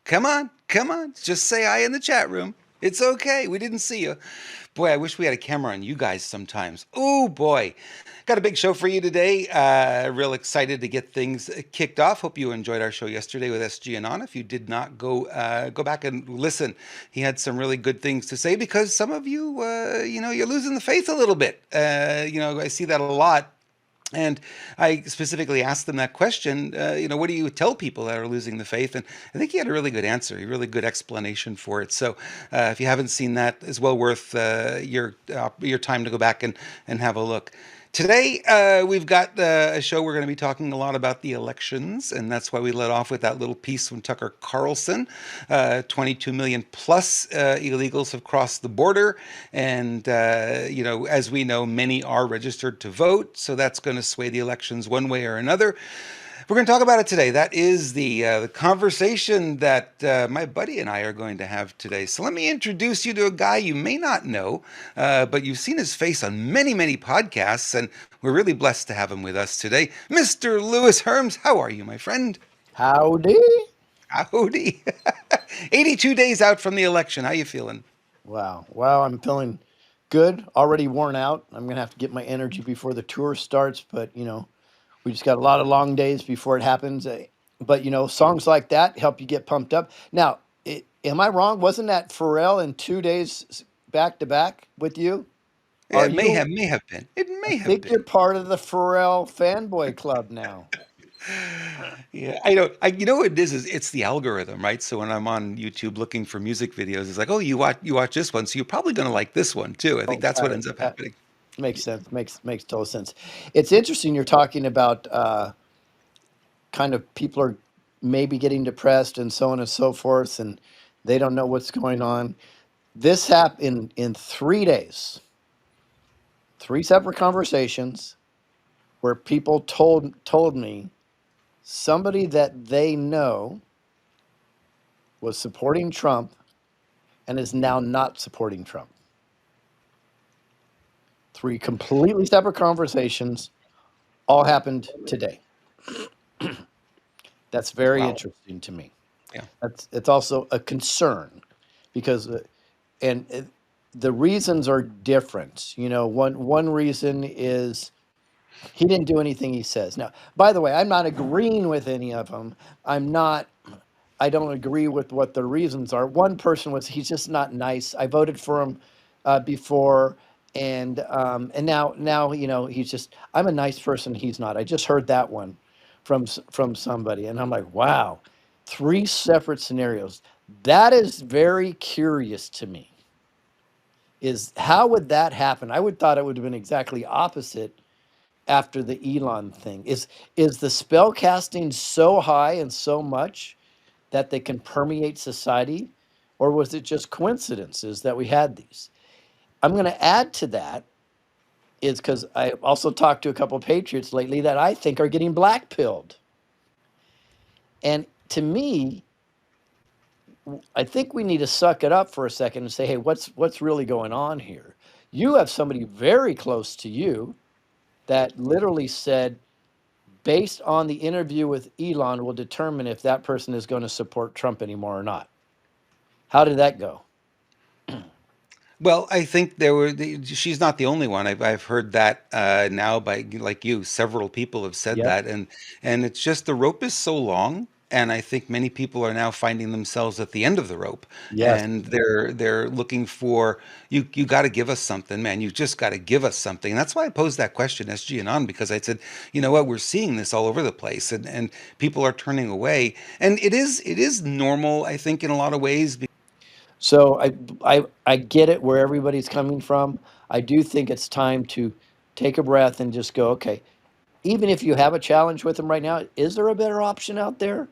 Come on, come on. Just say hi in the chat room. It's okay. We didn't see you. Boy, I wish we had a camera on you guys sometimes. Oh boy. Got a big show for you today. Real excited to get things kicked off. Hope you enjoyed our show yesterday with SG and on. If you did not, go back and listen. He had some really good things to say because some of you, you're losing the faith a little bit. I see that a lot. And I specifically asked them that question, what do you tell people that are losing the faith? And I think he had a really good answer, a really good explanation for it. So if you haven't seen that, it's well worth your time to go back and have a look. Today, we've got a show. We're going to be talking a lot about the elections, and that's why we led off with that little piece from Tucker Carlson. 22 million plus illegals have crossed the border, and as we know, many are registered to vote. So that's going to sway the elections one way or another. We're going to talk about it today. That is the conversation that my buddy and I are going to have today. So let me introduce you to a guy you may not know, but you've seen his face on many, many podcasts, and we're really blessed to have him with us today. Mr. Lewis Herms, how are you, my friend? Howdy. Howdy. 82 days out from the election. How you feeling? Wow. Wow. I'm feeling good, already worn out. I'm going to have to get my energy before the tour starts, but, we just got a lot of long days before it happens. But, songs like that help you get pumped up. Now, am I wrong? Wasn't that Pharrell in 2 days back to back with you? Yeah, Are it may you? have, may have been. It I may have think you're been. part of the Pharrell fanboy club now. Yeah, I know. You know what it is? Is it's the algorithm, right? So when I'm on YouTube looking for music videos, it's like, oh, you watch this one, so you're probably going to like this one too. I think Oh, that's what ends up happening. makes sense. Makes total sense. It's interesting you're talking about kind of people are maybe getting depressed and so on and so forth, and they don't know what's going on. This happened in 3 days, three separate conversations where people told me somebody that they know was supporting Trump and is now not supporting Trump. Three completely separate conversations, all happened today. That's very Wow. interesting to me. Yeah. It's also a concern because and the reasons are different. One reason is he didn't do anything he says. Now, by the way, I'm not agreeing with any of them. I'm not. I don't agree with what the reasons are. One person was he's just not nice. I voted for him before, and now he's just. I'm a nice person. He's not. I just heard that one from somebody, and I'm like, wow, three separate scenarios. That is very curious to me. Is how would that happen? I would thought it would have been exactly opposite after the Elon thing. Is the spell casting so high and so much that they can permeate society, or was it just coincidences that we had these? I'm going to add to that is because I also talked to a couple of patriots lately that I think are getting blackpilled, and to me, I think we need to suck it up for a second and say, hey, what's really going on here? You have somebody very close to you that literally said, based on the interview with Elon, will determine if that person is going to support Trump anymore or not. How did that go? Well, I think she's not the only one. I've heard that now by like you, several people have said Yep. that, and it's just the rope is so long, and I think many people are now finding themselves at the end of the rope, Yes. and they're looking for you got to give us something, man. You just got to give us something, and that's why I posed that question, SG and on, because I said, you know what, we're seeing this all over the place, and people are turning away, and it is normal, I think, in a lot of ways. So I get it where everybody's coming from. I do think it's time to take a breath and just go, okay, even if you have a challenge with him right now, is there a better option out there?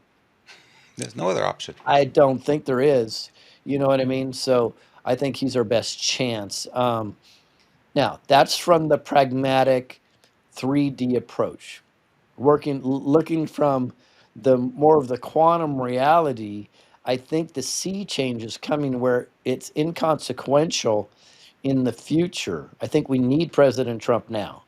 There's no other option. I don't think there is. You know what I mean? So I think he's our best chance. Now, that's from the pragmatic 3D approach. Looking from the more of the quantum reality, I think the sea change is coming where it's inconsequential in the future. I think we need President Trump now.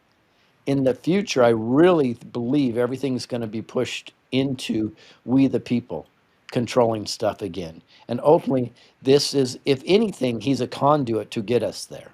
In the future, I really believe everything's going to be pushed into we the people. controlling stuff again. And ultimately, this is, if anything, he's a conduit to get us there.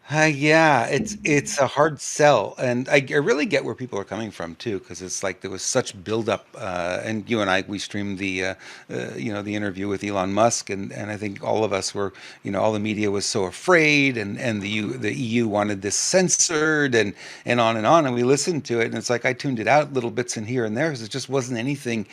Yeah, it's a hard sell, and I really get where people are coming from too, because it's like there was such buildup, and you and I we streamed the interview with Elon Musk, and I think all of us were, all the media was so afraid, and the EU wanted this censored, and on, and we listened to it, and it's like I tuned it out little bits in here and there because it just wasn't anything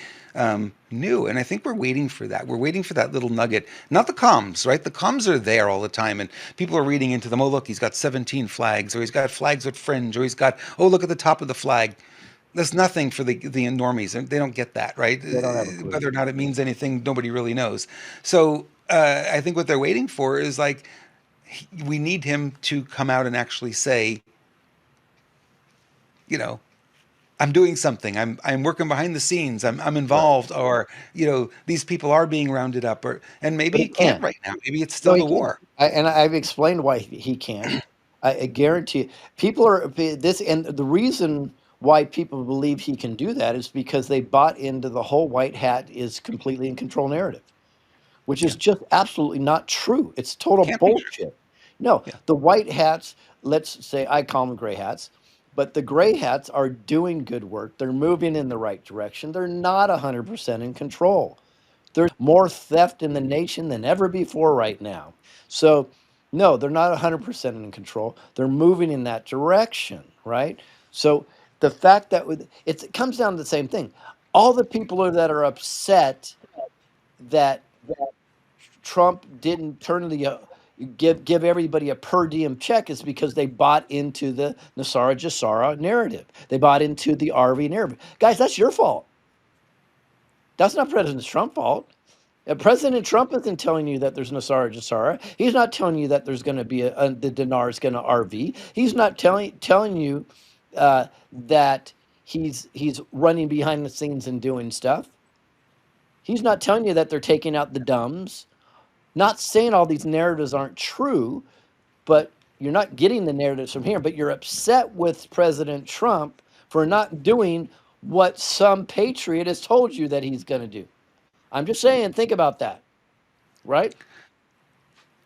new. And I think we're waiting for that. We're waiting for that little nugget, not the comms, right? The comms are there all the time, and people are reading into them. Oh, look, he's got 17 flags, or he's got flags with fringe, or he's got, oh, look at the top of the flag. There's nothing for the normies, and they don't get that, right? They don't have a clue. Whether or not it means anything, nobody really knows. So I think what they're waiting for is like, we need him to come out and actually say, you know, I'm doing something. I'm working behind the scenes. I'm Right. involved, or these people are being rounded up, or and maybe But he he can't can't. right now. Maybe it's No, still he the can't. war. And I've explained why he can't. I guarantee you, people are this, and the reason why people believe he can do that is because they bought into the whole white hat is completely in control narrative, which is Yeah, just absolutely not true. It's total can't be true. bullshit. No, Yeah, the white hats, let's say I call them gray hats, but the gray hats are doing good work. They're moving in the right direction. They're not 100% in control. There's more theft in the nation than ever before right now. So, no, they're not 100% in control. They're moving in that direction, right? So, the fact that it comes down to the same thing. All the people that are upset that Trump didn't turn the give everybody a per diem check is because they bought into the Nasara Jassara narrative. They bought into the RV narrative. Guys, that's your fault. That's not President Trump's fault. President Trump isn't telling you that there's Nasara Jassara. He's not telling you that there's going to be the dinar is going to RV. He's not telling you that he's running behind the scenes and doing stuff. He's not telling you that they're taking out the dumbs. Not saying all these narratives aren't true, but you're not getting the narratives from here. But you're upset with President Trump for not doing what some patriot has told you that he's going to do. I'm just saying, think about that, right?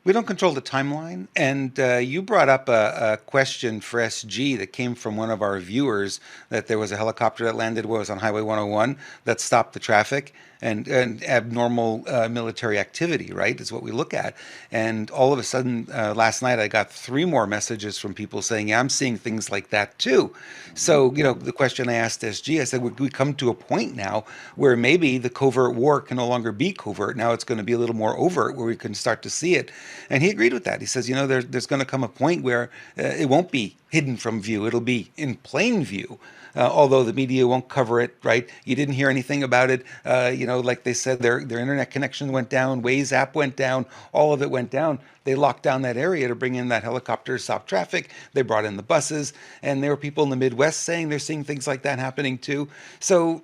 we don't control the timeline. And you brought up a question for SG that came from one of our viewers, that there was a helicopter that landed was on Highway 101 that stopped the traffic, and abnormal military activity, right, is what we look at. And all of a sudden, last night, I got three more messages from people saying, yeah, I'm seeing things like that too. So, the question I asked SG, I said, would we come to a point now where maybe the covert war can no longer be covert? Now it's going to be a little more overt, where we can start to see it. And he agreed with that. He says, there's going to come a point where it won't be hidden from view. It'll be in plain view. Although the media won't cover it, right? You didn't hear anything about it. Like they said, their internet connection went down, Waze app went down, all of it went down. They locked down that area to bring in that helicopter to stop traffic. They brought in the buses, and there were people in the Midwest saying they're seeing things like that happening too. So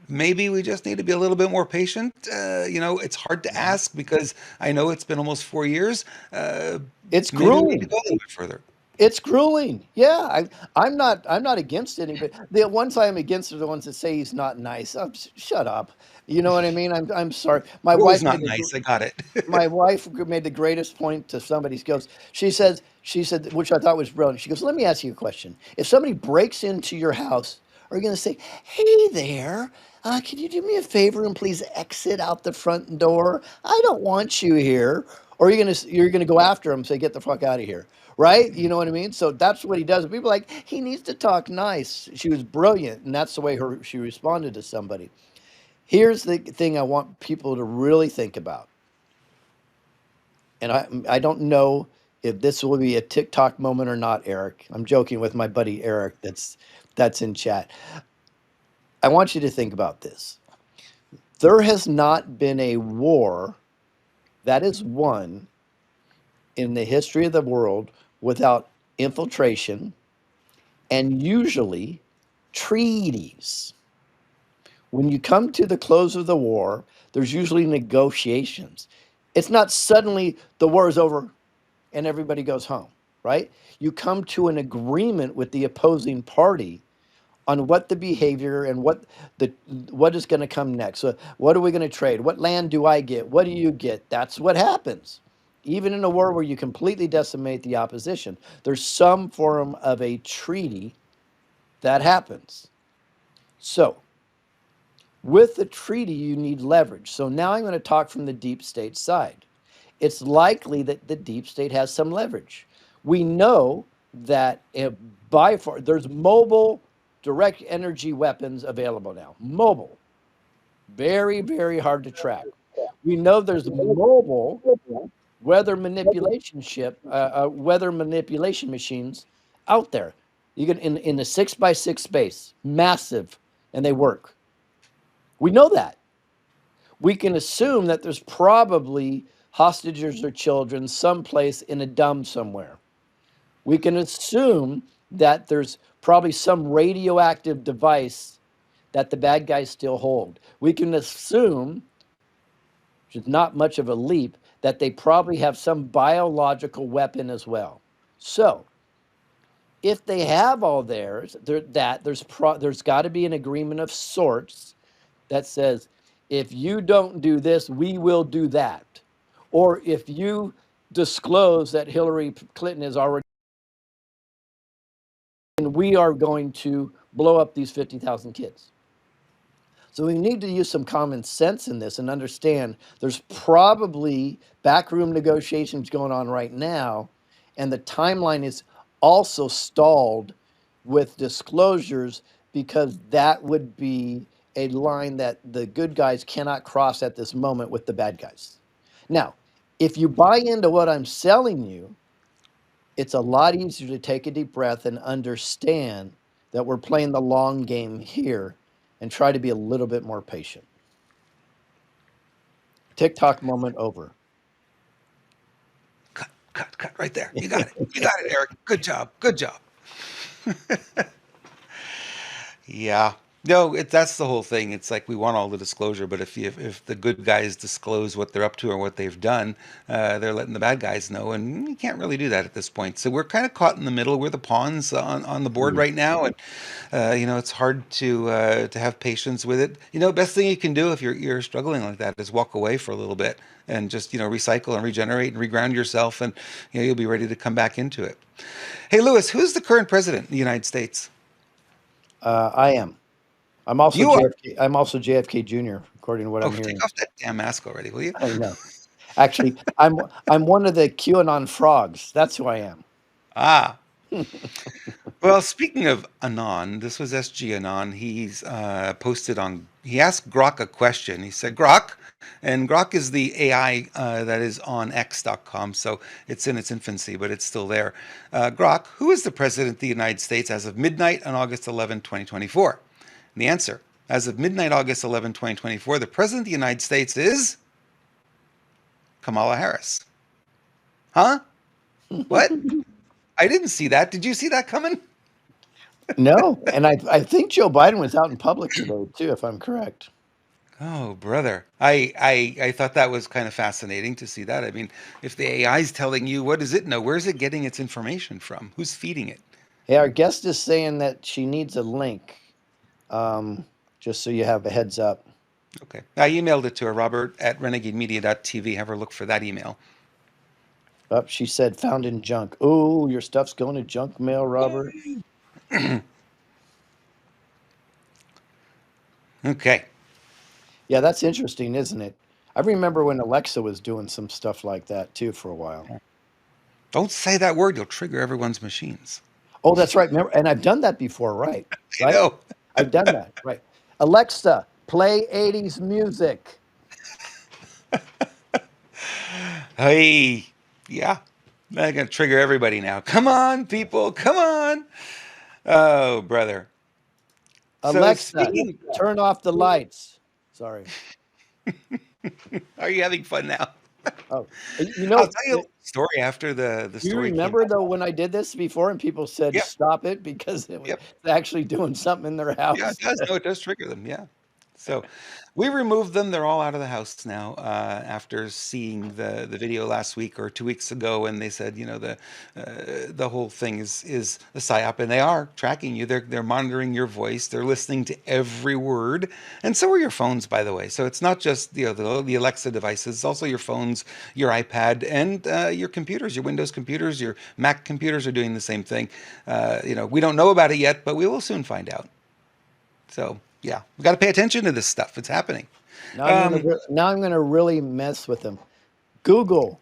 maybe we just need to be a little bit more patient. It's hard to ask because I know it's been almost 4 years. It's Maybe we need to grueling. go a little bit further. It's grueling. Yeah, I'm not against anybody. The ones I am against are the ones that say he's not nice. Shut up. You know what I mean? I'm sorry. We're always not nice. I got it. My wife made the greatest point to somebody. She goes, she said, which I thought was brilliant. She goes, let me ask you a question. If somebody breaks into your house, are you going to say, hey there, can you do me a favor and please exit out the front door? I don't want you here. Or you're gonna go after him and say, get the fuck out of here. Right? You know what I mean? So that's what he does. People are like, he needs to talk nice. She was brilliant, and that's the way she responded to somebody. Here's the thing I want people to really think about, and I don't know if this will be a TikTok moment or not, Eric. I'm joking with my buddy Eric that's in chat. I want you to think about this. There has not been a war that is won in the history of the world without infiltration and usually treaties. When you come to the close of the war, there's usually negotiations. It's not suddenly the war is over and everybody goes home, right? You come to an agreement with the opposing party on what the behavior and the what is going to come next. So what are we going to trade? What land do I get? What do you get? That's what happens. Even in a war where you completely decimate the opposition, there's some form of a treaty that happens. So with the treaty, you need leverage. So now I'm going to talk from the deep state side. It's likely that the deep state has some leverage. We know that by far there's mobile direct energy weapons available now. Mobile, very, very hard to track. We know there's mobile weather manipulation machines out there. You can in a 6x6 space, massive, and they work. We know that. We can assume that there's probably hostages or children someplace in a dump somewhere. We can assume that there's probably some radioactive device that the bad guys still hold. We can assume, which is not much of a leap, that they probably have some biological weapon as well. So, if they have all theirs, there's got to be an agreement of sorts that says, if you don't do this, we will do that. Or if you disclose that Hillary Clinton is already, and we are going to blow up these 50,000 kids. So we need to use some common sense in this and understand there's probably backroom negotiations going on right now, and the timeline is also stalled with disclosures because that would be a line that the good guys cannot cross at this moment with the bad guys. Now, if you buy into what I'm selling you, it's a lot easier to take a deep breath and understand that we're playing the long game here and try to be a little bit more patient. TikTok moment over. Cut right there. You got it. You got it, Eric. Good job. Good job. Yeah. No, that's the whole thing. It's like we want all the disclosure, but if the good guys disclose what they're up to or what they've done, they're letting the bad guys know, and you can't really do that at this point. So we're kind of caught in the middle. We're the pawns on the board Mhm. right now, and it's hard to have patience with it. Best thing you can do if you're struggling like that is walk away for a little bit and just recycle and regenerate and reground yourself, and you'll be ready to come back into it. Hey, Lewis, who's the current president of the United States? I am. I'm also You are. JFK. I'm also JFK Jr. According to what Oh, I'm take hearing. off that damn mask already, will you? I know. Actually, I'm one of the QAnon frogs. That's who I am. Ah. Well, speaking of Anon, this was SG Anon. He asked Grok a question. He said, Grok, and Grok is the AI that is on X.com, so it's in its infancy, but it's still there. Grok, who is the president of the United States as of midnight on August 11, 2024? And the answer, as of midnight, August 11, 2024, the president of the United States is Kamala Harris. Huh? What? I didn't see that. Did you see that coming? No, and I think Joe Biden was out in public today too, if I'm correct. Oh, brother. I thought that was kind of fascinating to see that. I mean, if the AI is telling you, what does it know? Where's it getting its information from? Who's feeding it? Hey, our guest is saying that she needs a link, just so you have a heads up. Okay. I emailed it to her, Robert at renegademedia.tv. Have her look for that email. Up, she said found in junk. Oh, your stuff's going to junk mail, Robert. Okay. Yeah, that's interesting, isn't it? I remember when Alexa was doing some stuff like that too for a while. Don't say that word. You'll trigger everyone's machines. Oh, that's right. Remember, and I've done that before, right? I Right? know. I've done that, right? Alexa, play 80s music. Hey, yeah. I'm going to trigger everybody now. Come on, people. Come on. Oh, brother. So Alexa, speaking, turn off the lights. Sorry. are you having fun now? Oh, I'll tell you a little story after the do you story came remember out. though when I did this before and people said Yep. stop it because it was Yep. actually doing something in their Yeah, it house? does. No, it does trigger them. Yeah. So we removed them. They're all out of the house now. After seeing the video last week or 2 weeks ago, and they said, the whole thing is a psyop, and they are tracking you. They're monitoring your voice. They're listening to every word, and so are your phones, by the way. So it's not just the Alexa devices. It's also your phones, your iPad, and your computers, your Windows computers, your Mac computers are doing the same thing. We don't know about it yet, but we will soon find out. So yeah, we got to pay attention to this stuff. It's happening. Um, Now I'm gonna really mess with them. Google,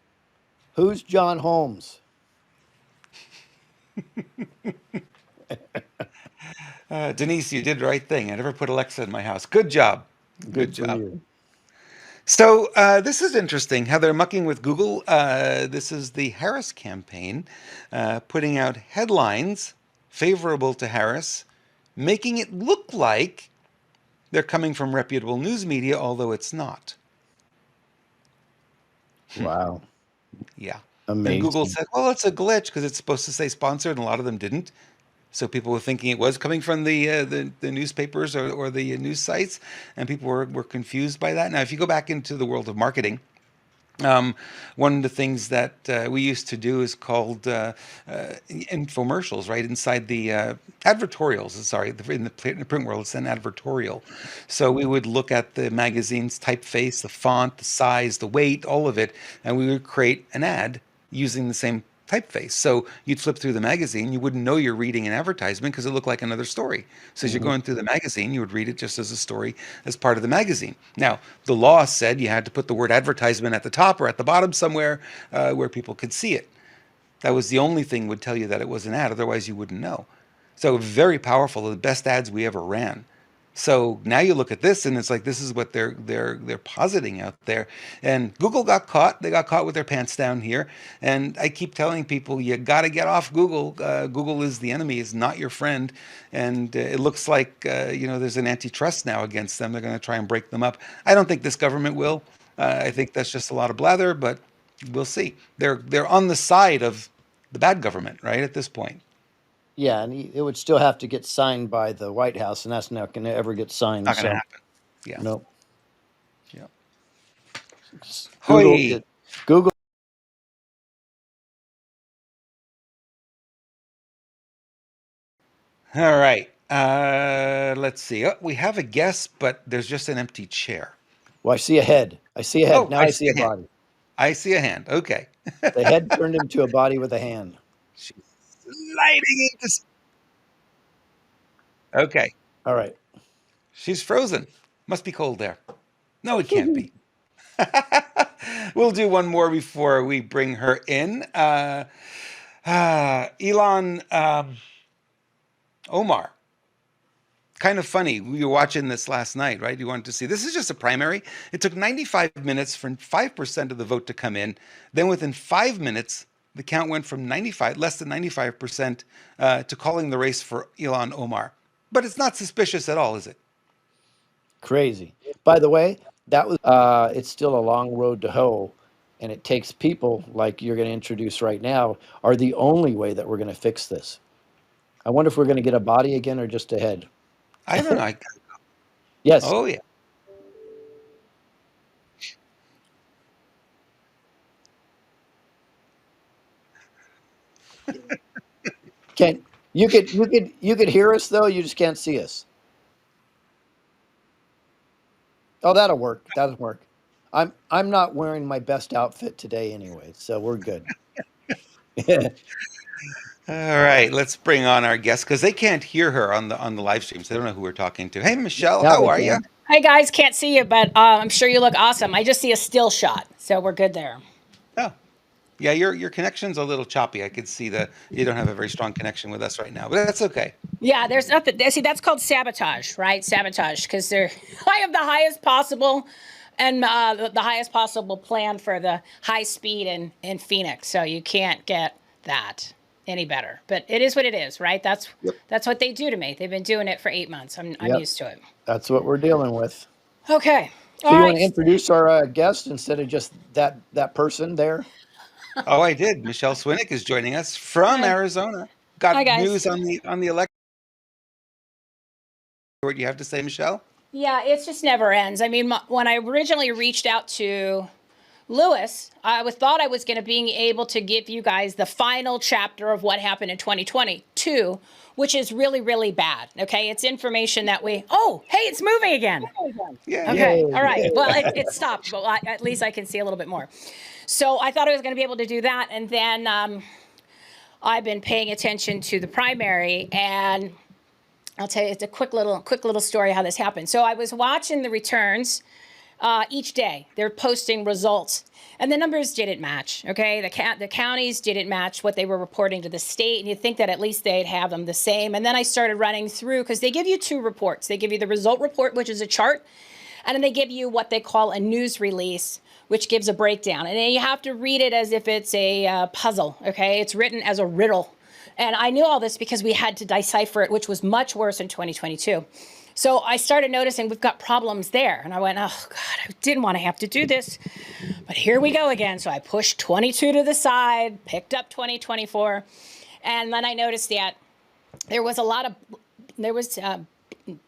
who's John Holmes? Denise, you did the right thing. I never put Alexa in my house. Good job. Good Good for job. you. So this is interesting how they're mucking with Google. This is the Harris campaign putting out headlines favorable to Harris, making it look like they're coming from reputable news media, although it's not. Wow, Yeah. And Google amazing. said, well, it's a glitch because it's supposed to say sponsored, and a lot of them didn't. So people were thinking it was coming from the newspapers or the news sites, and people were confused by that. Now, if you go back into the world of marketing, um, one of the things that we used to do is called infomercials, right? Inside the advertorials, sorry, in the print world, it's an advertorial. So we would look at the magazine's typeface, the font, the size, the weight, all of it, and we would create an ad using the same typeface. So you'd flip through the magazine, you wouldn't know you're reading an advertisement because it looked like another story. So as you're Mhm. going through the magazine, you would read it just as a story as part of the magazine. Now, the law said you had to put the word advertisement at the top or at the bottom somewhere where people could see it. That was the only thing would tell you that it was an ad. Otherwise, you wouldn't know. So very powerful. The best ads we ever ran. So now you look at this, and it's like this is what they're positing out there. And Google got caught. They got caught with their pants down here. And I keep telling people, you got to get off Google. Google is the enemy, is not your friend. And it looks like there's an antitrust now against them. They're going to try and break them up. I don't think this government will. I think that's just a lot of blather, but we'll see. They're on the side of the bad government, right? At this point, Yeah, and it would still have to get signed by the White House, and that's not going to ever get signed. not going to So happen. Yeah. no, Yeah. Google Hoi. it. Google. All right. Let's see. Oh, we have a guest, but there's just an empty chair. Well, I see a head. I see a head. Oh, Now I I see see a a hand. body. I see a hand. Okay. The head turned into a body with a hand. She's sliding into. Okay. All right. She's frozen. Must be cold there. No, it can't be. We'll do one more before we bring her in. Elon Omar. Kind of funny. We were watching this last night, right? You wanted to see. This is just a primary. It took 95 minutes for 5% of the vote to come in. Then within 5 minutes, the count went from 95, less than 95%, to calling the race for Ilhan Omar. But it's not suspicious at all, is it? Crazy. By the way, that was. It's still a long road to hoe, and it takes people like you're going to introduce right now are the only way that we're going to fix this. I wonder if we're going to get a body again or just a head. I don't know. Yes. Oh, yeah. Can you could hear us though? You just can't see us. Oh, that'll work. That'll work. I'm not wearing my best outfit today anyway, so we're good. All right, let's bring on our guest because they can't hear her on the live stream, so they don't know who we're talking to. Hey, Michelle, Now how they are you? can. Hi guys, can't see you, but I'm sure you look awesome. I just see a still shot, so we're good there. Oh, yeah, your connection's a little choppy. I could see that you don't have a very strong connection with us right now, but that's okay. Yeah, there's nothing. See, that's called sabotage, right? Sabotage, because they're. I have the highest possible, and the highest possible plan for the high speed in Phoenix, so you can't get that any better. But it is what it is, right? That's Yep. that's what they do to me. They've been doing it for 8 months. I'm Yep. used to it. That's what we're dealing with. Okay, So all you want right. to introduce our guest instead of just that person there? Oh, I did. Michelle Swinick is joining us from Hi, Arizona. hi Got guys. news on the election. What do you have to say, Michelle? Yeah, it just never ends. I mean, when I originally reached out to Lewis, thought I was going to be able to give you guys the final chapter of what happened in 2022, which is really, really bad. Okay, it's information that oh, hey, it's moving again. Yeah. Okay, Yay. all right. Well, it stopped, but at least I can see a little bit more. So I thought I was going to be able to do that, and then I've been paying attention to the primary, and I'll tell you, it's a quick little story how this happened. So I was watching the returns each day. They're posting results, and the numbers didn't match. Okay, the counties didn't match what they were reporting to the state, and you'd think that at least they'd have them the same. And then I started running through, because they give you two reports. They give you the result report, which is a chart, and then they give you what they call a news release, which gives a breakdown. And then you have to read it as if it's a puzzle. Okay, it's written as a riddle. And I knew all this because we had to decipher it, which was much worse in 2022. So I started noticing we've got problems there. And I went, oh, God, I didn't want to have to do this. But here we go again. So I pushed 22 to the side, picked up 2024. And then I noticed that there was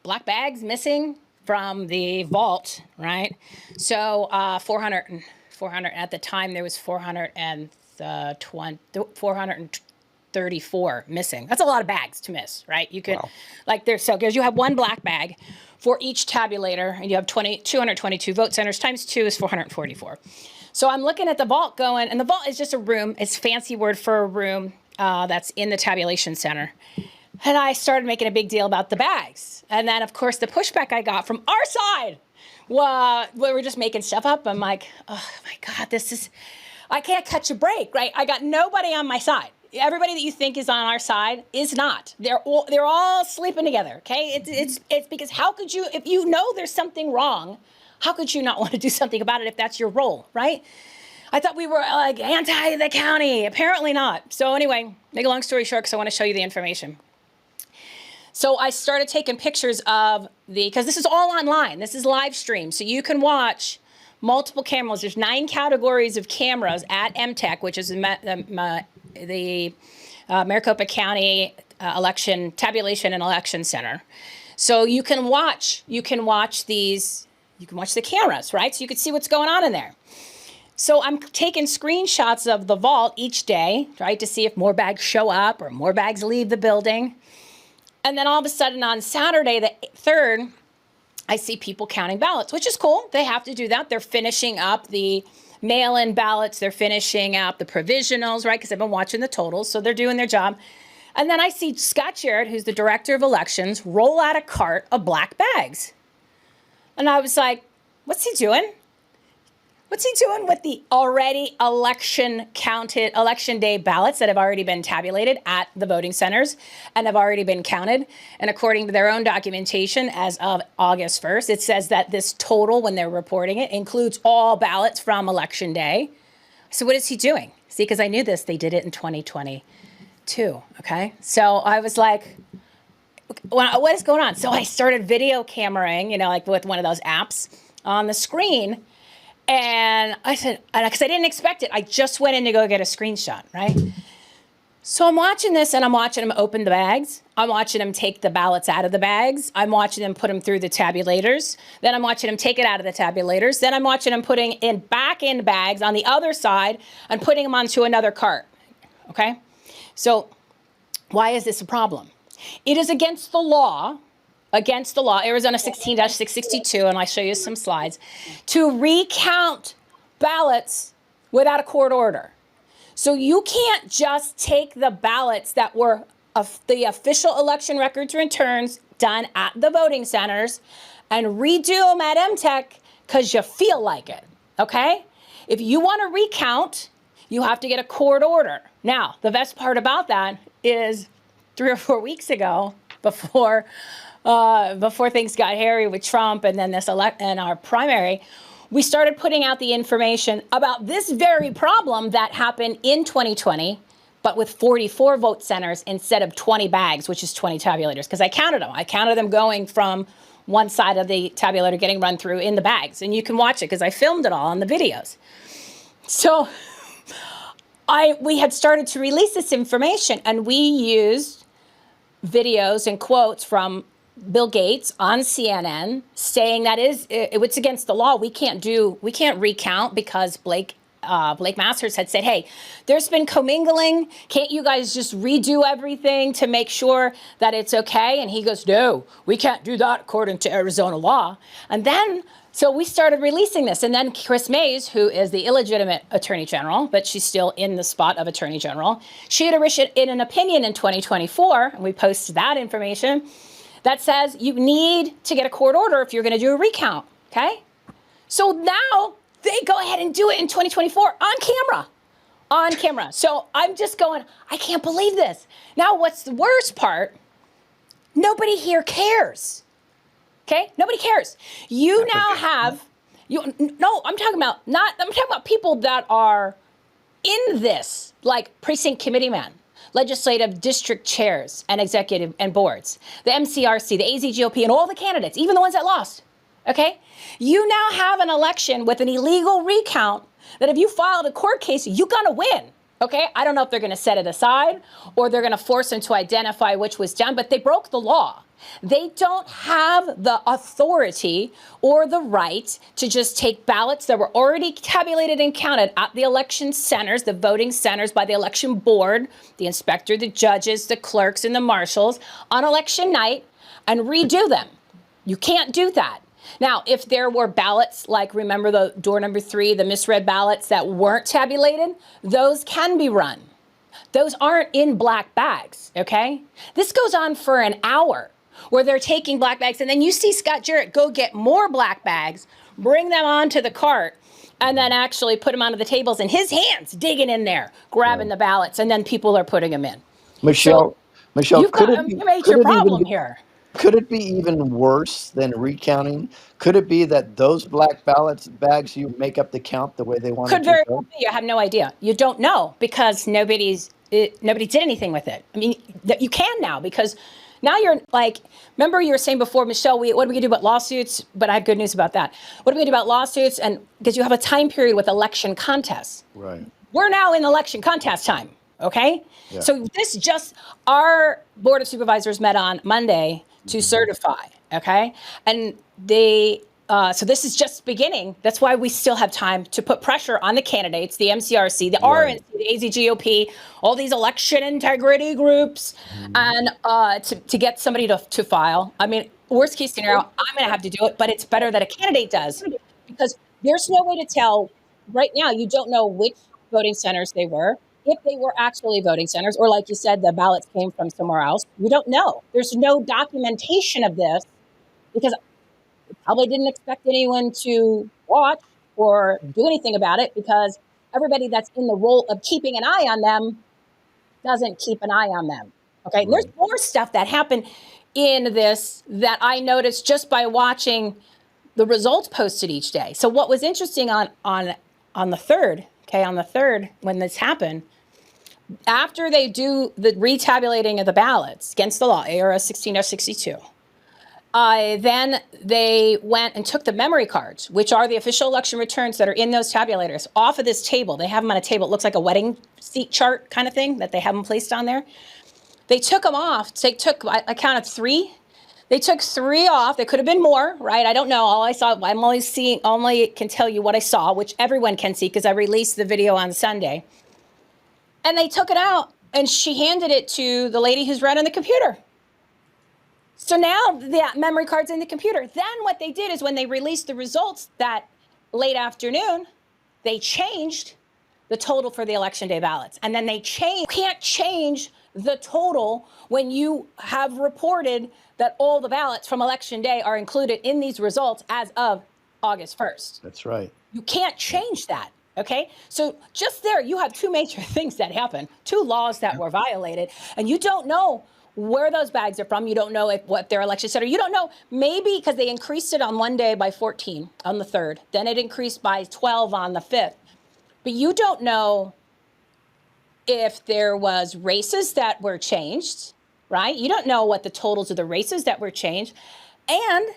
black bags missing from the vault, right? So 400 at the time, there was 434 missing. That's a lot of bags to miss, right? You could, wow. Because you have one black bag for each tabulator, and you have 222 vote centers, times 2 is 444. So I'm looking at the vault going, and the vault is just a room. It's a fancy word for a room that's in the tabulation center. And I started making a big deal about the bags. And then, of course, the pushback I got from our side, we were just making stuff up. I'm like, oh, my God, I can't catch a break, right? I got nobody on my side. Everybody that you think is on our side is not. They're all sleeping together, okay? It's because how could you, if you know there's something wrong, how could you not want to do something about it if that's your role, right? I thought we were like anti the county. Apparently not. So anyway, make a long story short, because I want to show you the information. So I started taking pictures of because this is all online. This is live stream. So you can watch multiple cameras. There's 9 categories of cameras at MTech, which is the Maricopa County election tabulation and election center. So you can watch the cameras, right? So you can see what's going on in there. So I'm taking screenshots of the vault each day, right, to see if more bags show up or more bags leave the building. And then all of a sudden on Saturday, the 3rd, I see people counting ballots, which is cool. They have to do that. They're finishing up the mail-in ballots. They're finishing up the provisionals, right? Because I've been watching the totals, so they're doing their job. And then I see Scott Jarrett, who's the director of elections, roll out a cart of black bags. And I was like, what's he doing? What's he doing with the already election day ballots that have already been tabulated at the voting centers and have already been counted? And according to their own documentation, as of August 1st, it says that this total, when they're reporting it, includes all ballots from election day. So what is he doing? See, because I knew this, they did it in 2022, okay? So I was like, what is going on? So I started video cameraing, like with one of those apps on the screen. And I said, because I didn't expect it, I just went in to go get a screenshot, right? So I'm watching this, and I'm watching them open the bags. I'm watching them take the ballots out of the bags. I'm watching them put them through the tabulators. Then I'm watching them take it out of the tabulators. Then I'm watching them putting it back in bags on the other side and putting them onto another cart, okay? So why is this a problem? It is against the law, Arizona 16-662, and I'll show you some slides, to recount ballots without a court order. So you can't just take the ballots that were the official election records returns done at the voting centers and redo them at MTech because you feel like it, okay? If you want to recount, you have to get a court order. Now, the best part about that is 3 or 4 weeks ago, before things got hairy with Trump and then and our primary, we started putting out the information about this very problem that happened in 2020, but with 44 vote centers instead of 20 bags, which is 20 tabulators, because I counted them. I counted them going from one side of the tabulator getting run through in the bags, and you can watch it because I filmed it all on the videos. So we had started to release this information, and we used videos and quotes from Bill Gates on CNN saying that it's against the law. We can't recount because Blake Masters had said, hey, there's been commingling. Can't you guys just redo everything to make sure that it's okay? And he goes, no, we can't do that according to Arizona law. And then, so we started releasing this. And then Chris Mays, who is the illegitimate attorney general, but she's still in the spot of attorney general, she had issued in an opinion in 2024, and we posted that information, that says you need to get a court order if you're going to do a recount, okay? So now they go ahead and do it in 2024 on camera. So I'm just going, I can't believe this. Now, what's the worst part? Nobody here cares. Okay? Nobody cares. You now have, I'm talking about people that are in this, like precinct committee men, legislative district chairs and executive and boards, the MCRC, the AZGOP, and all the candidates, even the ones that lost. Okay? You now have an election with an illegal recount that if you filed a court case, you're going to win. Okay? I don't know if they're going to set it aside or they're going to force them to identify which was done, but they broke the law. They don't have the authority or the right to just take ballots that were already tabulated and counted at the election centers, the voting centers by the election board, the inspector, the judges, the clerks, and the marshals on election night and redo them. You can't do that. Now, if there were ballots, like remember the door number 3, the misread ballots that weren't tabulated, those can be run. Those aren't in black bags, okay? This goes on for an hour where they're taking black bags, and then you see Scott Jarrett go get more black bags, bring them onto the cart, and then actually put them onto the tables in his hands, digging in there, grabbing the ballots, and then people are putting them in. Michelle, You've got a major problem here. Could it be even worse than recounting? Could it be that those black bags you make up the count the way they want Could to very go? well be. You have no idea. You don't know because nobody did anything with it. I mean, you can now because now you're like, remember you were saying before, Michelle, what are we going to do about lawsuits? But I have good news about that. What are we going to do about lawsuits? And because you have a time period with election contests. Right. We're now in election contest time. Okay. Yeah. So our Board of Supervisors met on Monday to certify. Okay. And so this is just beginning. That's why we still have time to put pressure on the candidates, the MCRC, the RNC, the AZGOP, all these election integrity groups, and to get somebody to file. I mean, worst case scenario, I'm going to have to do it, but it's better that a candidate does because there's no way to tell right now. You don't know which voting centers they were, if they were actually voting centers, or like you said, the ballots came from somewhere else. We don't know. There's no documentation of this because probably didn't expect anyone to watch or do anything about it because everybody that's in the role of keeping an eye on them doesn't keep an eye on them. Okay. Right. There's more stuff that happened in this that I noticed just by watching the results posted each day. So what was interesting on the third, when this happened, after they do the retabulating of the ballots against the law, ARS 16-62, then they went and took the memory cards, which are the official election returns that are in those tabulators, off of this table. They have them on a table. It looks like a wedding seat chart kind of thing that they have them placed on there. They took them off. I counted 3. They took 3 off. There could have been more, right? I don't know. All I saw, only can tell you what I saw, which everyone can see because I released the video on Sunday. And they took it out and she handed it to the lady who's running the computer. So now the memory card's in the computer. Then what they did is when they released the results that late afternoon, they changed the total for the election day ballots. And then you can't change the total when you have reported that all the ballots from election day are included in these results as of August 1st. That's right. You can't change that. Okay, so just there, you have 2 major things that happened, 2 laws that were violated, and you don't know where those bags are from. You don't know what their election center. You don't know, maybe because they increased it on one day by 14 on the 3rd, then it increased by 12 on the 5th. But you don't know if there was races that were changed, right? You don't know what the totals of the races that were changed. And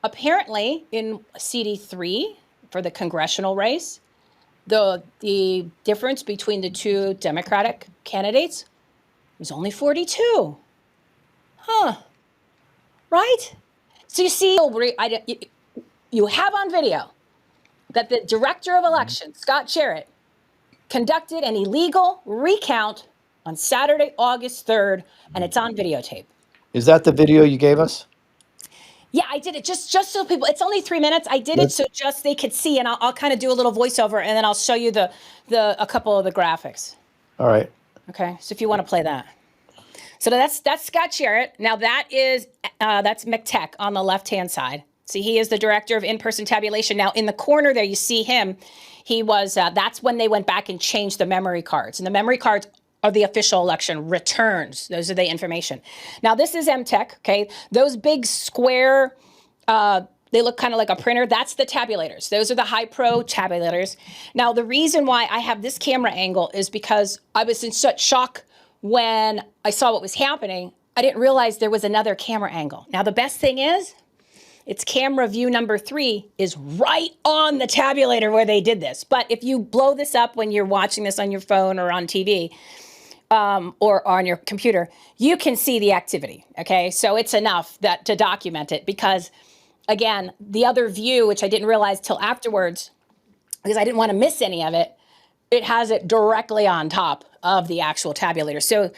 apparently in CD3 for the congressional race, the difference between the 2 Democratic candidates was only 42. Huh. right? So you see, you have on video that the director of elections, Scott Jarrett, conducted an illegal recount on Saturday, August 3rd, and it's on videotape. Is that the video you gave us? Yeah, I did it just so people. It's only 3 minutes. I did it so just they could see, and I'll kind of do a little voiceover, and then I'll show you a couple of the graphics. All right. Okay, so if you want to play that. So that's Scott Jarrett. Now that's McTech on the left-hand side. See, he is the director of in-person tabulation. Now in the corner there, you see him. He was. That's when they went back and changed the memory cards, and the memory cards are the official election returns. Those are the information. Now this is MTech. Okay, those big square. They look kind of like a printer. That's the tabulators. Those are the high pro tabulators. Now the reason why I have this camera angle is because I was in such shock when I saw what was happening. I didn't realize there was another camera angle. Now the best thing is, it's camera view number 3 is right on the tabulator where they did this. But if you blow this up when you're watching this on your phone or on TV or on your computer, you can see the activity, okay? So it's enough to document it because, again, the other view, which I didn't realize till afterwards, because I didn't want to miss any of it, it has it directly on top of the actual tabulator. So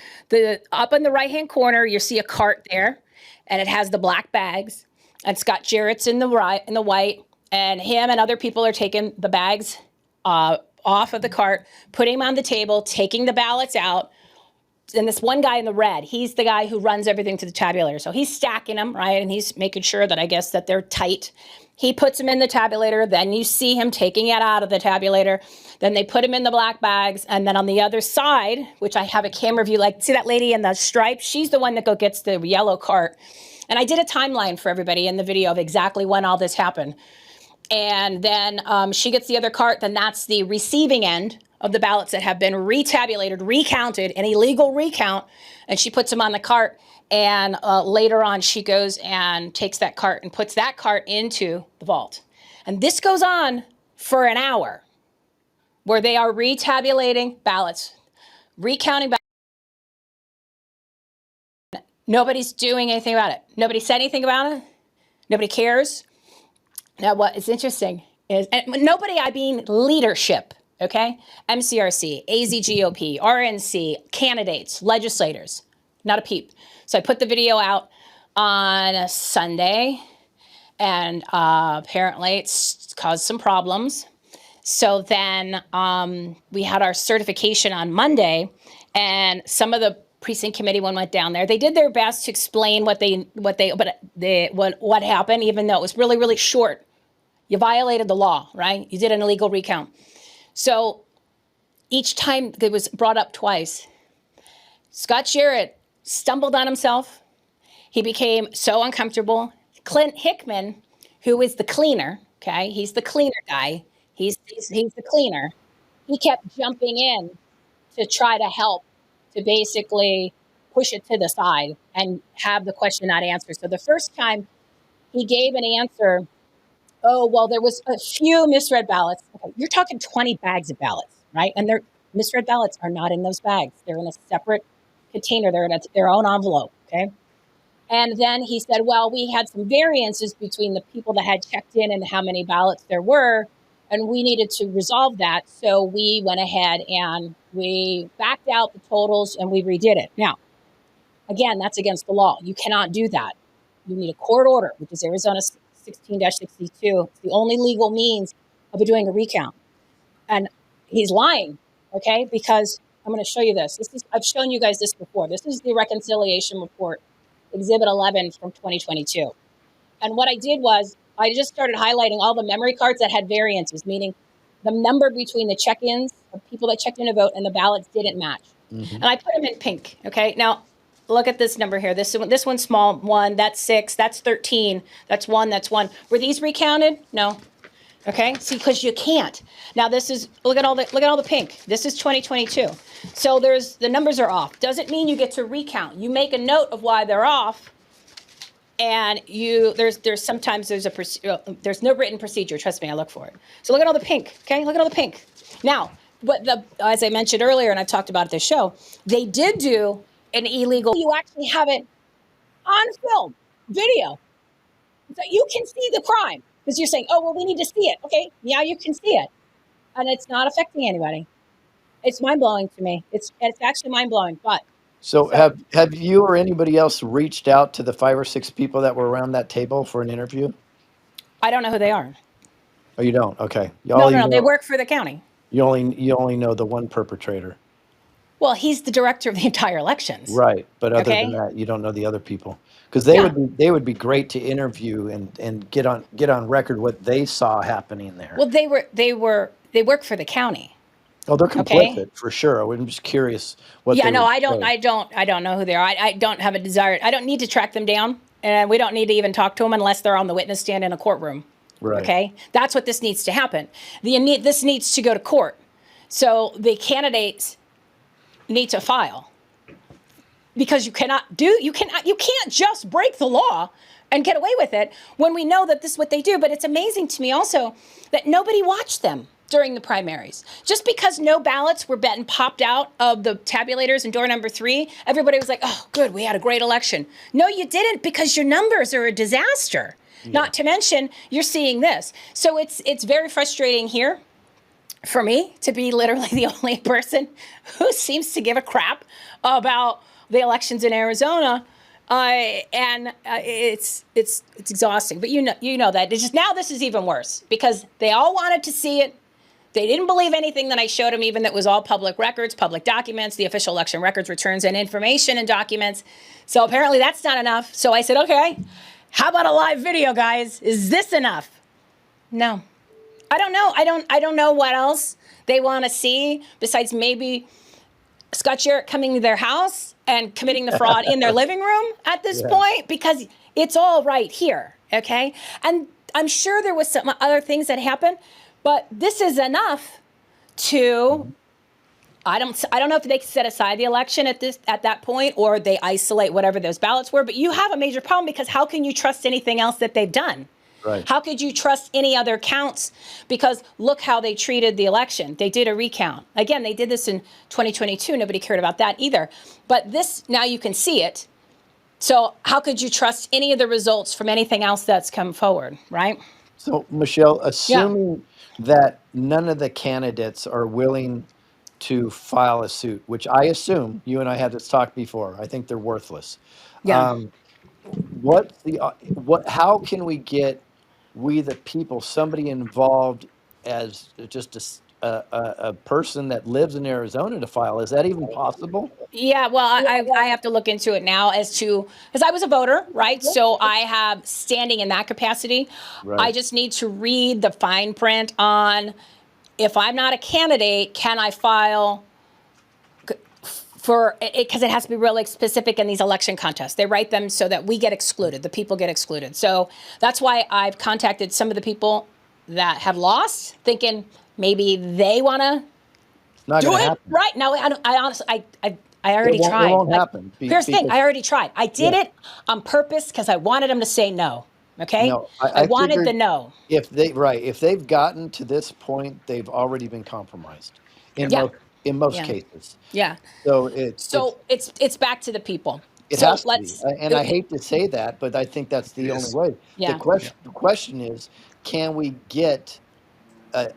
up in the right-hand corner, you see a cart there, and it has the black bags. And Scott Jarrett's in the white, and him and other people are taking the bags off of the cart, putting them on the table, taking the ballots out. And this one guy in the red, he's the guy who runs everything to the tabulator. So he's stacking them, right? And he's making sure that, I guess, that they're tight. He puts them in the tabulator. Then you see him taking it out of the tabulator. Then they put him in the black bags. And then on the other side, which I have a camera view, like, see that lady in the stripe? She's the one that gets the yellow cart. And I did a timeline for everybody in the video of exactly when all this happened. And then she gets the other cart. Then that's the receiving end of the ballots that have been retabulated, recounted, an illegal recount. And she puts them on the cart. And later on, she goes and takes that cart and puts that cart into the vault. And this goes on for an hour where they are retabulating ballots, recounting ballots. Nobody's doing anything about it. Nobody said anything about it. Nobody cares. Now, what is interesting is, and nobody, I mean leadership, okay? MCRC, AZGOP, RNC, candidates, legislators, not a peep. So I put the video out on a Sunday, and apparently it's caused some problems. So then we had our certification on Monday, and some of the precinct committee one went down there. They did their best to explain what happened, even though it was really, really short. You violated the law, right? You did an illegal recount. So each time it was brought up twice, Scott Jarrett stumbled on himself. He became so uncomfortable. Clint Hickman, who is the cleaner, okay? He's the cleaner guy. He's the cleaner. He kept jumping in to try to help, to basically push it to the side and have the question not answered. So the first time he gave an answer, oh, well, there was a few misread ballots. Okay, you're talking 20 bags of ballots, right? And misread ballots are not in those bags. They're in a separate container. They're in their own envelope, okay? And then he said, well, we had some variances between the people that had checked in and how many ballots there were, and we needed to resolve that. So we went ahead and we backed out the totals and we redid it. Now, again, that's against the law. You cannot do that. You need a court order, which is Arizona 16-62. It's the only legal means of doing a recount. And he's lying, okay? Because I'm going to show you this. I've shown you guys this before. This is the reconciliation report, Exhibit 11 from 2022. And what I did was I just started highlighting all the memory cards that had variances, meaning the number between the check-ins of people that checked in to vote and the ballots didn't match. Mm-hmm. And I put them in pink, okay? Now, look at this number here. This one's small, 1, that's 6, that's 13, that's 1, that's 1. Were these recounted? No. Okay, see, because you can't. Now look at all the pink. This is 2022. So the numbers are off. Doesn't mean you get to recount. You make a note of why they're off, and there's no written procedure. Trust me, I look for it. So look at all the pink. Okay, look at all the pink. Now, as I mentioned earlier, and I talked about at this show, they did do an illegal. You actually have it on film. video. So you can see the crime because you're saying, oh, well, we need to see it. Okay, yeah, you can see it. And it's not affecting anybody. It's mind blowing to me. It's actually mind blowing. But So so have you or anybody else reached out to the 5 or 6 people that were around that table for an interview? I don't know who they are. Oh, you don't? Okay. No. They work for the county. You only know the one perpetrator. Well, he's the director of the entire elections. Right. But other than Okay. that, you don't know the other people. Because Yeah. they would be great to interview and get on record what they saw happening there. Well, they work for the county. Oh, they're Okay. complicit for sure. I'm just curious what Yeah, they no, would I don't, say. I don't know who they are. I don't have a desire. I don't need to track them down, and we don't need to even talk to them unless they're on the witness stand in a courtroom. Right. Okay, that's what this needs to happen. This needs to go to court. So the candidates need to file because you can't just break the law and get away with it when we know that this is what they do. But it's amazing to me also that nobody watched them during the primaries. Just because no ballots were popped out of the tabulators in door number 3, everybody was like, oh, good, we had a great election. No, you didn't, because your numbers are a disaster. Yeah. Not to mention, you're seeing this. So it's very frustrating here for me to be literally the only person who seems to give a crap about the elections in Arizona. It's exhausting, but you know that it's just, now this is even worse because they all wanted to see it. They didn't believe anything that I showed them, even that was all public records, public documents, the official election records, returns, and information and documents. So apparently that's not enough. So I said, okay, how about a live video, guys? Is this enough? No, I don't know. I don't know what else they want to see besides maybe Scott Jarrett coming to their house and committing the fraud in their living room at this point, because it's all right here, okay? And I'm sure there was some other things that happened, but this is enough to, I don't know if they set aside the election at that point, or they isolate whatever those ballots were, but you have a major problem because how can you trust anything else that they've done? Right. How could you trust any other counts? Because look how they treated the election. They did a recount. Again, they did this in 2022. Nobody cared about that either. But this, now you can see it. So how could you trust any of the results from anything else that's come forward, right? So, Michelle, assuming that none of the candidates are willing to file a suit, which I assume, you and I had this talk before, I think they're worthless. Yeah. How can we get we the people, somebody involved as just a person that lives in Arizona to file? Is that even possible? Yeah, well, I have to look into it now because I was a voter, right? So I have standing in that capacity. Right. I just need to read the fine print on if I'm not a candidate, can I file for it, because it has to be really specific in these election contests. They write them so that we get excluded, the people get excluded. So that's why I've contacted some of the people that have lost, thinking maybe they want to do it. Happen. Right? No, I honestly, I already tried. It won't happen. Here's the thing, I already tried. I did it on purpose because I wanted them to say no. Okay? No, I wanted the no. If they've gotten to this point, they've already been compromised in most cases. Yeah. So it's back to the people. It has to be. And I hate to say that, but I think that's the only way. Yeah. The question is, can we get a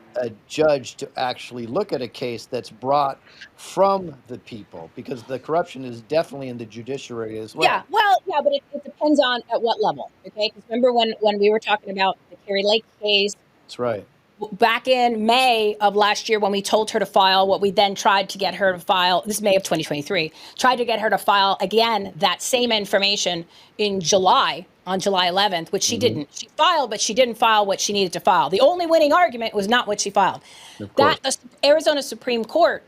judge to actually look at a case that's brought from the people? Because the corruption is definitely in the judiciary as well. Yeah, but it depends on at what level, okay? Because remember when we were talking about the Carrie Lake case? That's right. Back in May of last year, when we told her to file, what we then tried to get her to file, this is May of 2023, tried to get her to file again that same information in July, on July 11th, which she didn't. She filed, but she didn't file what she needed to file. The only winning argument was not what she filed. That Arizona Supreme Court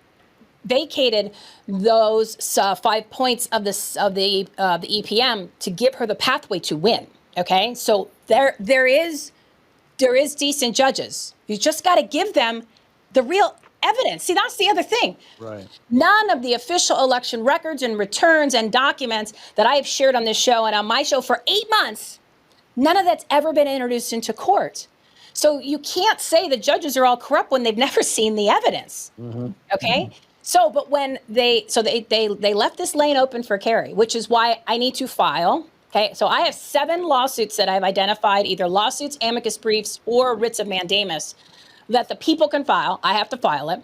vacated those 5 points of the EPM to give her the pathway to win. Okay, so there is decent judges. You just got to give them the real evidence. See, that's the other thing. Right. None of the official election records and returns and documents that I have shared on this show and on my show for 8 months, none of that's ever been introduced into court. So you can't say the judges are all corrupt when they've never seen the evidence. Okay? So, but when they left this lane open for Carrie, which is why I need to file Okay, so I have 7 lawsuits that I've identified, either lawsuits, amicus briefs, or writs of mandamus that the people can file. I have to file it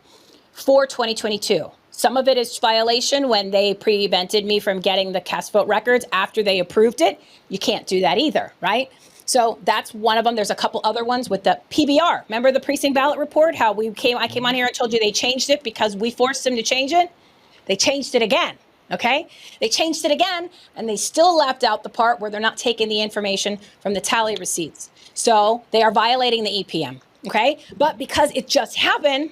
for 2022. Some of it is violation when they prevented me from getting the cast vote records after they approved it. You can't do that either, right? So that's one of them. There's a couple other ones with the PBR. Remember the precinct ballot report? How I came on here and told you they changed it because we forced them to change it. They changed it again. Okay, they changed it again, and they still left out the part where they're not taking the information from the tally receipts. So they are violating the EPM. Okay, but because it just happened,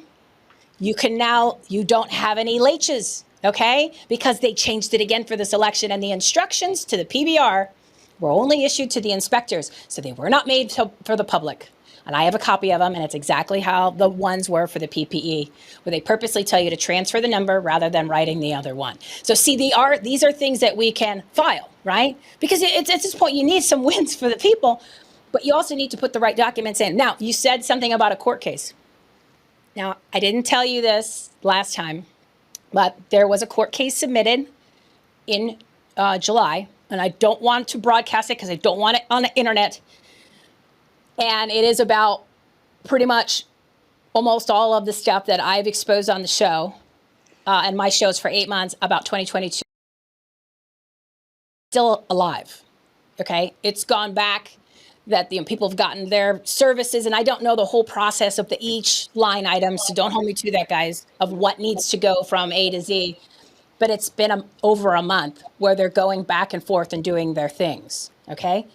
you don't have any laches. Okay, because they changed it again for this election, and the instructions to the PBR were only issued to the inspectors, so they were not made for the public. And I have a copy of them, and it's exactly how the ones were for the PPE, where they purposely tell you to transfer the number rather than writing the other one. So see, these are things that we can file, right? Because it's at this point, you need some wins for the people, but you also need to put the right documents in. Now, you said something about a court case. Now, I didn't tell you this last time, but there was a court case submitted in July, and I don't want to broadcast it because I don't want it on the internet. And it is about pretty much almost all of the stuff that I've exposed on the show, and my shows for 8 months about 2022. Still alive, okay? It's gone back that the people have gotten their services, and I don't know the whole process of each line item, so don't hold me to that, guys, of what needs to go from A to Z. But it's been over a month where they're going back and forth and doing their things, okay?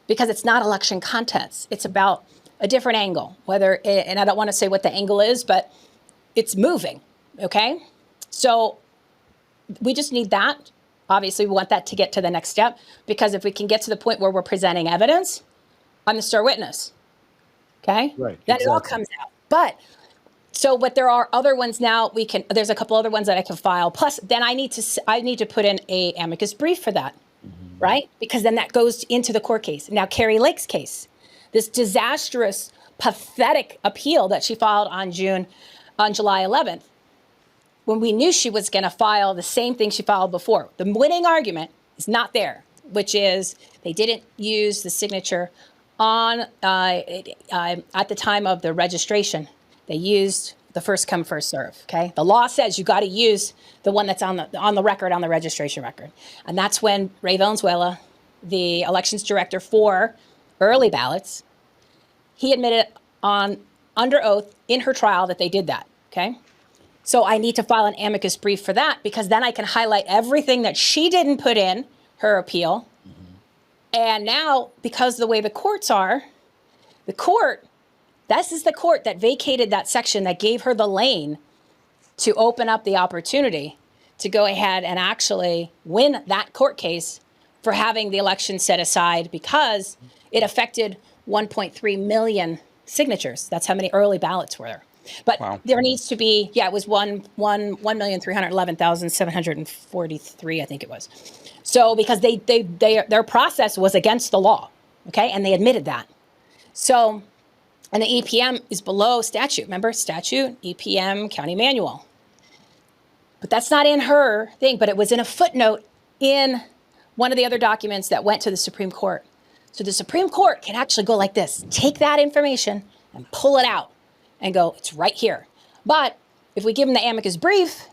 Because it's not election contents. It's about a different angle, and I don't want to say what the angle is, but it's moving, okay? So we just need that. Obviously, we want that to get to the next step, because if we can get to the point where we're presenting evidence, I'm the star witness, okay? Right. Then Exactly. it all comes out. But there are other ones now. There's a couple other ones that I can file. Plus, then I need to put in a amicus brief for that. Right? Because then that goes into the court case. Now, Carrie Lake's case, this disastrous, pathetic appeal that she filed on July 11th, when we knew she was going to file the same thing she filed before. The winning argument is not there, which is they didn't use the signature on at the time of the registration. They used the first come, first serve. Okay, the law says you got to use the one that's on the record, on the registration record, and that's when Ray Valenzuela, the elections director for early ballots, he admitted under oath in her trial that they did that. Okay, so I need to file an amicus brief for that, because then I can highlight everything that she didn't put in her appeal, and now because the way the courts are, this is the court that vacated that section that gave her the lane to open up the opportunity to go ahead and actually win that court case for having the election set aside, because it affected 1.3 million signatures. That's how many early ballots were there. But Wow. there needs to be, it was 1,311,743, I think it was. So because their process was against the law, okay, and they admitted that. So. And the EPM is below statute. Remember, statute, EPM, county manual. But that's not in her thing, but it was in a footnote in one of the other documents that went to the Supreme Court. So the Supreme Court can actually go like this, take that information and pull it out and go, it's right here. But if we give them the amicus brief,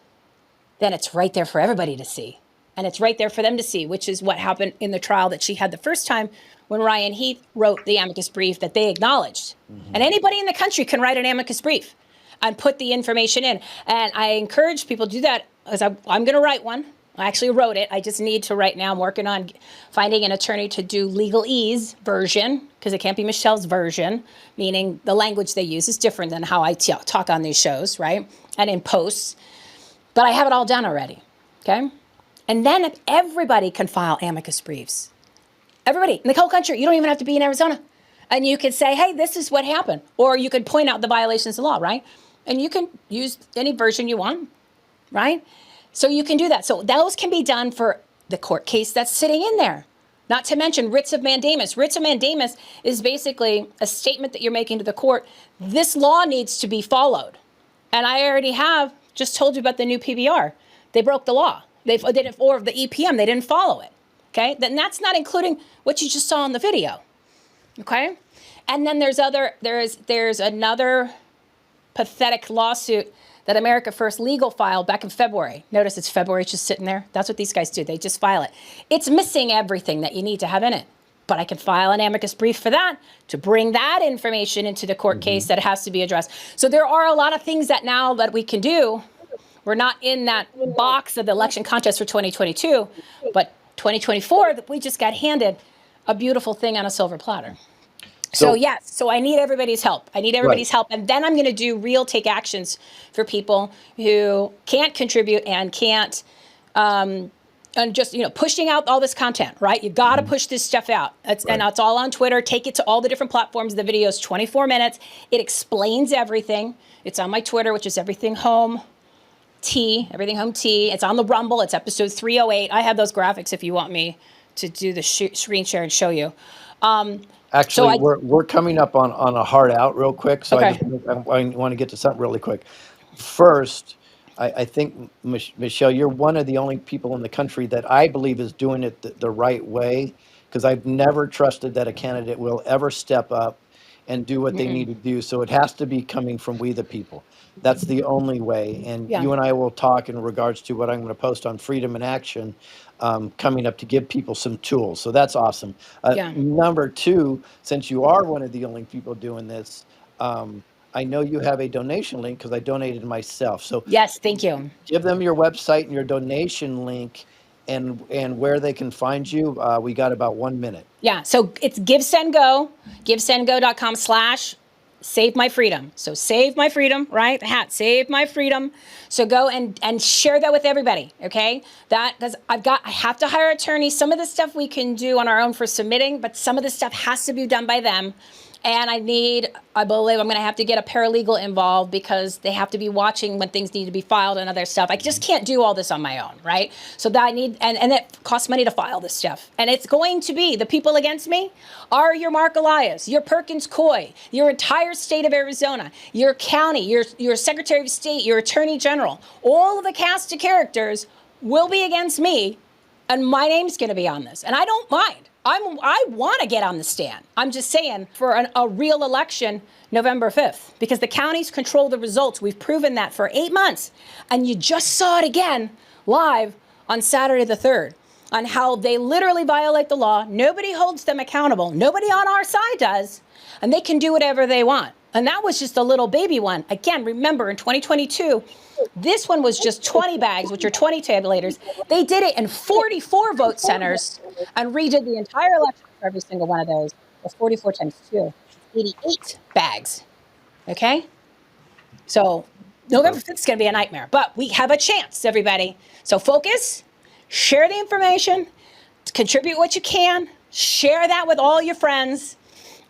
then it's right there for everybody to see. And it's right there for them to see, which is what happened in the trial that she had the first time when Ryan Heath wrote the amicus brief that they acknowledged. And anybody in the country can write an amicus brief and put the information in. And I encourage people to do that, because I'm going to write one. I actually wrote it. I just need to right now. I'm working on finding an attorney to do legalese version, because it can't be Michelle's version, meaning the language they use is different than how I talk on these shows, right? And in posts. But I have it all done already, okay? And then everybody can file amicus briefs. Everybody in the whole country. You don't even have to be in Arizona. And you can say, hey, this is what happened. Or you could point out the violations of law, right? And you can use any version you want, right? So you can do that. So those can be done for the court case that's sitting in there. Not to mention writs of mandamus. Writs of mandamus is basically a statement that you're making to the court. This law needs to be followed. And I already have just told you about the new PBR. They broke the law. Or the EPM, they didn't follow it. Okay, then that's not including what you just saw in the video. Okay, and then there's another pathetic lawsuit that America First Legal filed back in February. Notice it's February, it's just sitting there. That's what these guys do. They just file it. It's missing everything that you need to have in it. But I can file an amicus brief for that to bring that information into the court case that has to be addressed. So there are a lot of things that now that we can do. We're not in that box of the election contest for 2022, but 2024, we just got handed a beautiful thing on a silver platter. So yes, so I need everybody's help. I need everybody's help. And then I'm going to do real take actions for people who can't contribute and can't, and just, pushing out all this content, right? You got to push this stuff out. And it's all on Twitter. Take it to all the different platforms. The video is 24 minutes. It explains everything. It's on my Twitter, which is Everything Home T. It's on the Rumble. It's episode 308. I have those graphics if you want me to do the screen share and show you. Actually, we're coming up on a hard out real quick, so Okay. I want to get to something really quick. First, I think, Michelle, you're one of the only people in the country that I believe is doing it the right way, because I've never trusted that a candidate will ever step up and do what they need to do. So it has to be coming from we the people. That's the only way. And you and I will talk in regards to what I'm going to post on Freedom in Action coming up to give people some tools. So that's awesome. Number two, since you are one of the only people doing this, I know you have a donation link because I donated myself. So yes, thank you. Give them your website and your donation link and where they can find you. We got about 1 minute. Yeah, so it's givesendgo.com/save my freedom. So save my freedom, right? The hat, save my freedom. So go and share that with everybody, okay? That, because I have to hire attorneys. Some of the stuff we can do on our own for submitting, but some of the stuff has to be done by them. And I believe I'm going to have to get a paralegal involved because they have to be watching when things need to be filed and other stuff. I just can't do all this on my own, right? So that I need, and it costs money to file this stuff. And it's going to be, the people against me are your Mark Elias, your Perkins Coie, your entire state of Arizona, your county, your Secretary of State, your Attorney General. All of the cast of characters will be against me, and my name's going to be on this. And I don't mind. I want to get on the stand. I'm just saying for a real election, November 5th, because the counties control the results. We've proven that for 8 months. And you just saw it again live on Saturday the 3rd on how they literally violate the law. Nobody holds them accountable. Nobody on our side does. And they can do whatever they want. And that was just a little baby one. Again, remember in 2022, this one was just 20 bags, which are 20 tabulators. They did it in 44 vote centers and redid the entire election for every single one of those. That's 44 times 2, 88 bags. Okay? So November 5th is going to be a nightmare, but we have a chance, everybody. So focus, share the information, contribute what you can, share that with all your friends.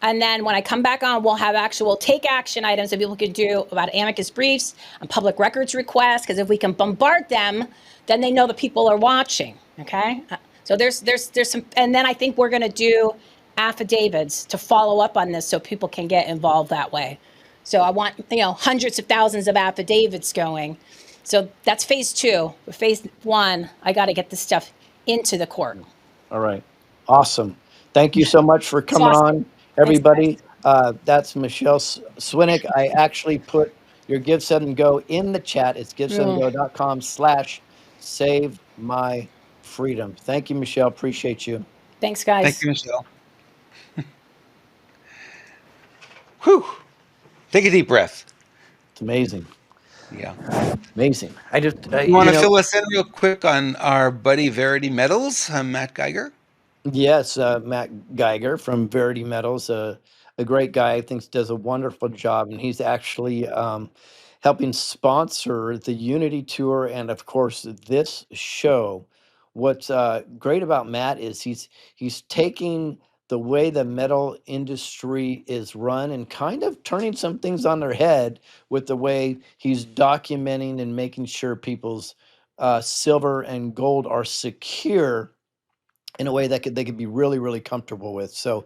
And then when I come back on, we'll have actual take action items that people can do about amicus briefs and public records requests. Because if we can bombard them, then they know the people are watching. Okay. So there's some, and then I think we're going to do affidavits to follow up on this so people can get involved that way. So I want, hundreds of thousands of affidavits going. So that's phase 2. Phase 1, I got to get this stuff into the court. All right. Awesome. Thank you so much for coming on. Everybody, that's Michelle Swinick. I actually put your Give, Send, and Go in the chat. It's givesendgo.com/save my freedom. Thank you, Michelle. Appreciate you. Thanks, guys. Thank you, Michelle. Whew. Take a deep breath. It's amazing. Yeah. Amazing. I just you want to fill us in real quick on our buddy Verity Metals, Matt Geiger? Yes, Matt Geiger from Verity Metals, a great guy. I think does a wonderful job, and he's actually helping sponsor the Unity Tour and, of course, this show. What's great about Matt is he's taking the way the metal industry is run and kind of turning some things on their head with the way he's documenting and making sure people's silver and gold are secure in a way that they could be really, really comfortable with. So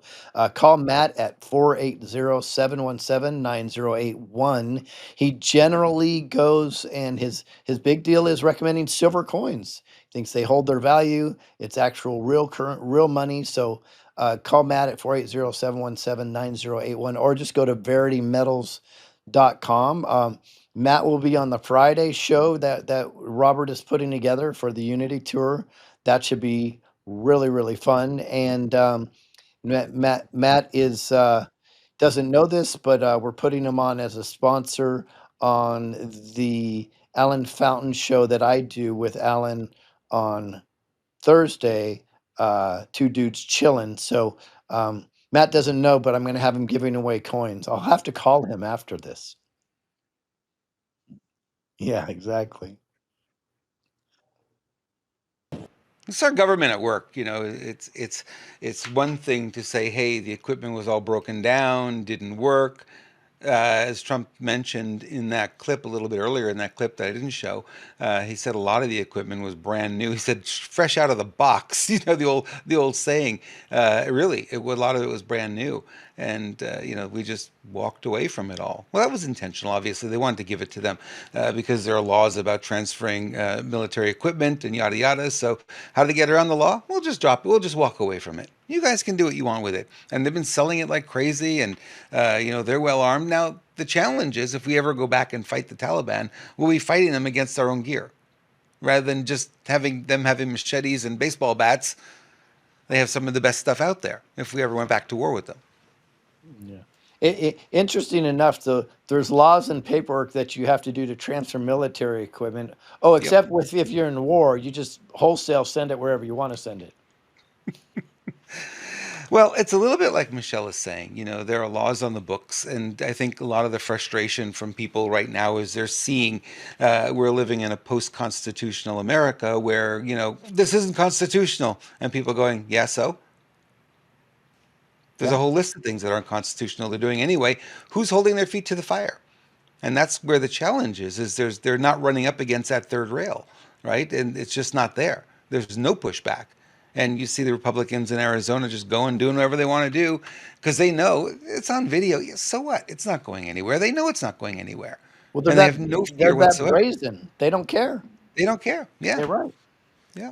call Matt at 480-717-9081. He generally goes, and his big deal is recommending silver coins. He thinks they hold their value. It's actual real current real money. So call Matt at 480-717-9081, or just go to veritymetals.com. Matt will be on the Friday show that Robert is putting together for the Unity Tour. That should be really, really fun. And Matt is doesn't know this, but we're putting him on as a sponsor on the Alan Fountain show that I do with Alan on Thursday. Two dudes chilling. So Matt doesn't know, but I'm going to have him giving away coins. I'll have to call him after this. Yeah, exactly. It's our government at work. It's one thing to say, hey, the equipment was all broken down, didn't work. As Trump mentioned in that clip a little bit earlier, in that clip that I didn't show, he said a lot of the equipment was brand new. He said fresh out of the box. The old saying. Really, a lot of it was brand new, and we just walked away from it all. Well, that was intentional. Obviously, they wanted to give it to them because there are laws about transferring military equipment and yada yada. So, how to get around the law? We'll just drop it. We'll just walk away from it. You guys can do what you want with it. And they've been selling it like crazy, and they're well armed. Now, the challenge is if we ever go back and fight the Taliban, we'll be fighting them against our own gear. Rather than just having machetes and baseball bats, they have some of the best stuff out there if we ever went back to war with them. Yeah. Interesting enough, though, there's laws and paperwork that you have to do to transfer military equipment. Oh, Yep. except with if you're in war, you just wholesale send it wherever you want to send it. Well, it's a little bit like Michelle is saying. There are laws on the books, and I think a lot of the frustration from people right now is they're seeing we're living in a post-constitutional America where, this isn't constitutional, and people going, yeah, so? There's a Yeah. whole list of things that aren't constitutional they're doing anyway. Who's holding their feet to the fire? And that's where the challenge is they're not running up against that third rail, right? And it's just not there. There's no pushback. And you see the Republicans in Arizona just going, doing whatever they want to do because they know it's on video. Yeah, so what? It's not going anywhere. They know it's not going anywhere. Well, And they have no they're fear that whatsoever. brazen. They don't care. They don't care. Yeah. They're right. Yeah.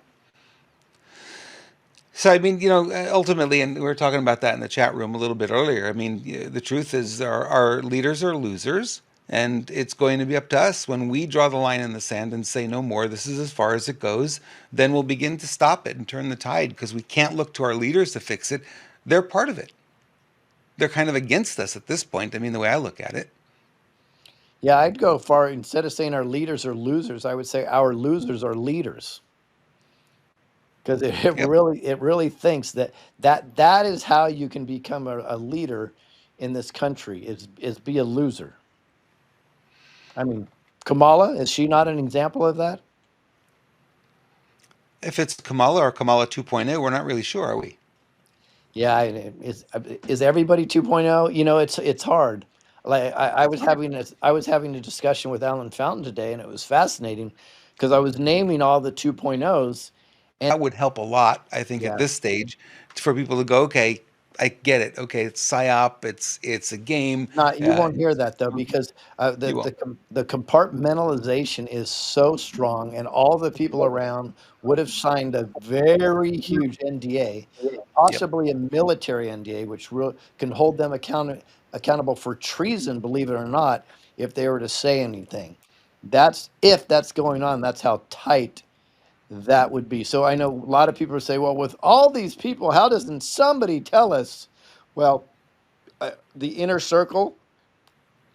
So, I mean, ultimately, and we were talking about that in the chat room a little bit earlier. I mean, the truth is our leaders are losers, and it's going to be up to us when we draw the line in the sand and say no more. This is as far as it goes. Then we'll begin to stop it and turn the tide because we can't look to our leaders to fix it. They're part of it. They're kind of against us at this point. I mean, the way I look at it. Yeah, I'd go far. Instead of saying our leaders are losers, I would say our losers are leaders. Because Yep. it really thinks that is how you can become a leader in this country is be a loser. I mean, Kamala, is she not an example of that? If it's Kamala or Kamala 2.0, we're not really sure, are we? Yeah, is everybody 2.0? It's hard. Like I was having a discussion with Alan Fountain today, and it was fascinating because I was naming all the 2.0s, and That would help a lot, I think, at yeah, this stage, for people to go, okay, I get it. Okay, it's psyop. It's a game. not you Uh, won't hear that though because you won't. the compartmentalization is so strong, and all the people around would have signed a very huge NDA, Yep. possibly a military NDA, which can hold them accountable for treason, believe it or not, if they were to say anything. That's if that's going on. That's how tight that would be. So I know a lot of people say, well, with all these people, how doesn't somebody tell us? Well, the inner circle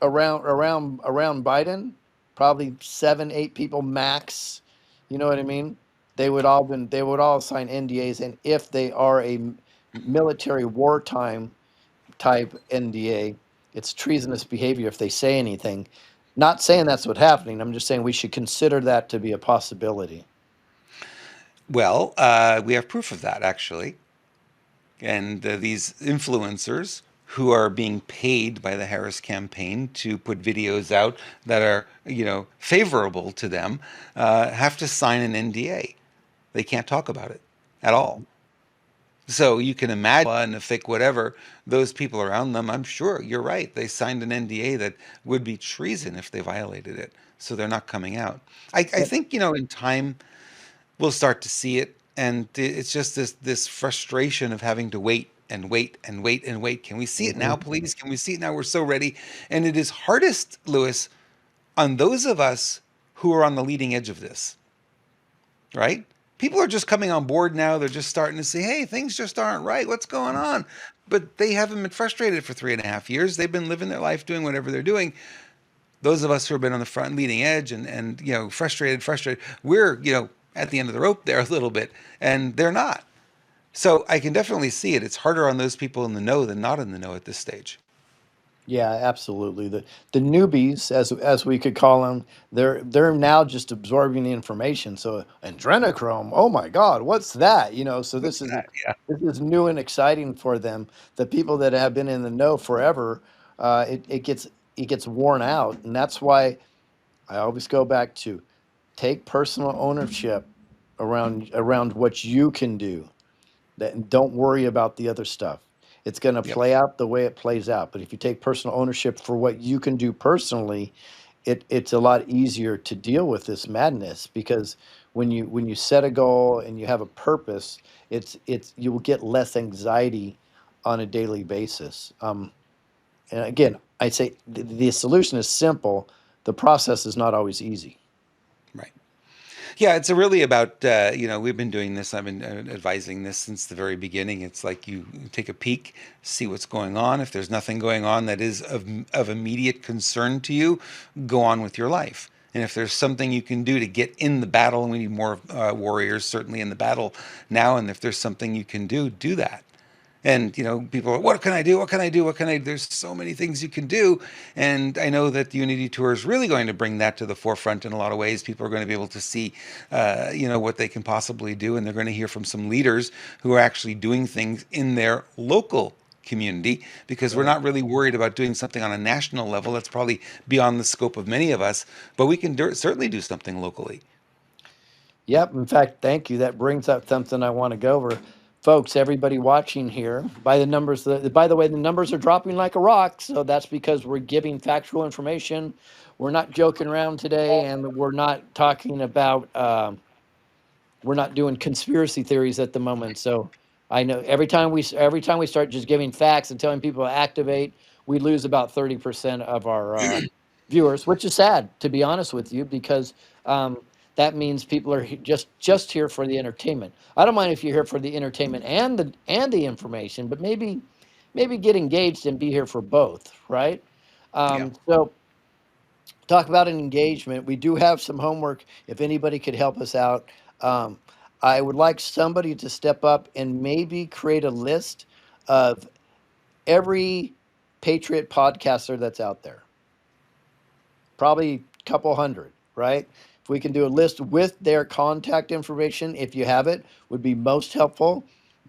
around Biden, probably 7, 8 people max. You know what I mean? They would all sign NDAs, and if they are a military wartime type NDA, it's treasonous behavior if they say anything. Not saying that's what's happening. I'm just saying we should consider that to be a possibility. Well, we have proof of that, actually. And these influencers who are being paid by the Harris campaign to put videos out that are, favorable to them, have to sign an NDA. They can't talk about it at all. So you can imagine and thick whatever those people around them. I'm sure you're right. They signed an NDA that would be treason if they violated it. So they're not coming out. I Yep. think in time we'll start to see it, and it's just this frustration of having to wait and wait and wait and wait. Can we see it now, Mhm. please? Can we see it now? We're so ready, and it is hardest, Lewis, on those of us who are on the leading edge of this, right? People are just coming on board now. They're just starting to say, hey, things just aren't right. What's going on? But they haven't been frustrated for 3.5 years. They've been living their life doing whatever they're doing. Those of us who have been on the front leading edge and frustrated, we're, at the end of the rope there a little bit, and they're not. So I can definitely see it. It's harder on those people in the know than not in the know at this stage. Yeah, absolutely. The newbies, as we could call them, they're now just absorbing the information. So adrenochrome, oh my God, what's that? So What's that? Yeah. this is new and exciting for them. The people that have been in the know forever, it gets worn out, and that's why I always go back to take personal ownership around what you can do. That don't worry about the other stuff. It's going to Yep. play out the way it plays out. But if you take personal ownership for what you can do personally, it's a lot easier to deal with this madness because when you set a goal and you have a purpose, it's you will get less anxiety on a daily basis. And again, I'd say the solution is simple. The process is not always easy. Right. Yeah, it's really about, we've been doing this. I've been advising this since the very beginning. It's like you take a peek, see what's going on. If there's nothing going on that is of immediate concern to you, go on with your life. And if there's something you can do to get in the battle, and we need more warriors certainly in the battle now, and if there's something you can do that. And people are, what can I do? What can I do? What can I do? There's so many things you can do. And I know that the Unity Tour is really going to bring that to the forefront in a lot of ways. People are going to be able to see, what they can possibly do. And they're going to hear from some leaders who are actually doing things in their local community, because we're Right. not really worried about doing something on a national level. That's probably beyond the scope of many of us, but we can certainly do something locally. Yep. In fact, thank you. That brings up something I want to go over. Folks, everybody watching here, by the numbers, by the way, the numbers are dropping like a rock. So that's because we're giving factual information. We're not joking around today, and we're not talking about, we're not doing conspiracy theories at the moment. So I know every time we start just giving facts and telling people to activate, we lose about 30% of our viewers, which is sad, to be honest with you, because um, that means people are just here for the entertainment. I don't mind if you're here for the entertainment and the information, but maybe get engaged and be here for both, right? Yeah. So talk about an engagement. We do have some homework. If anybody could help us out, um, I would like somebody to step up and maybe create a list of every Patriot podcaster that's out there. Probably a couple hundred, right? If we can do a list with their contact information, if you have it, would be most helpful.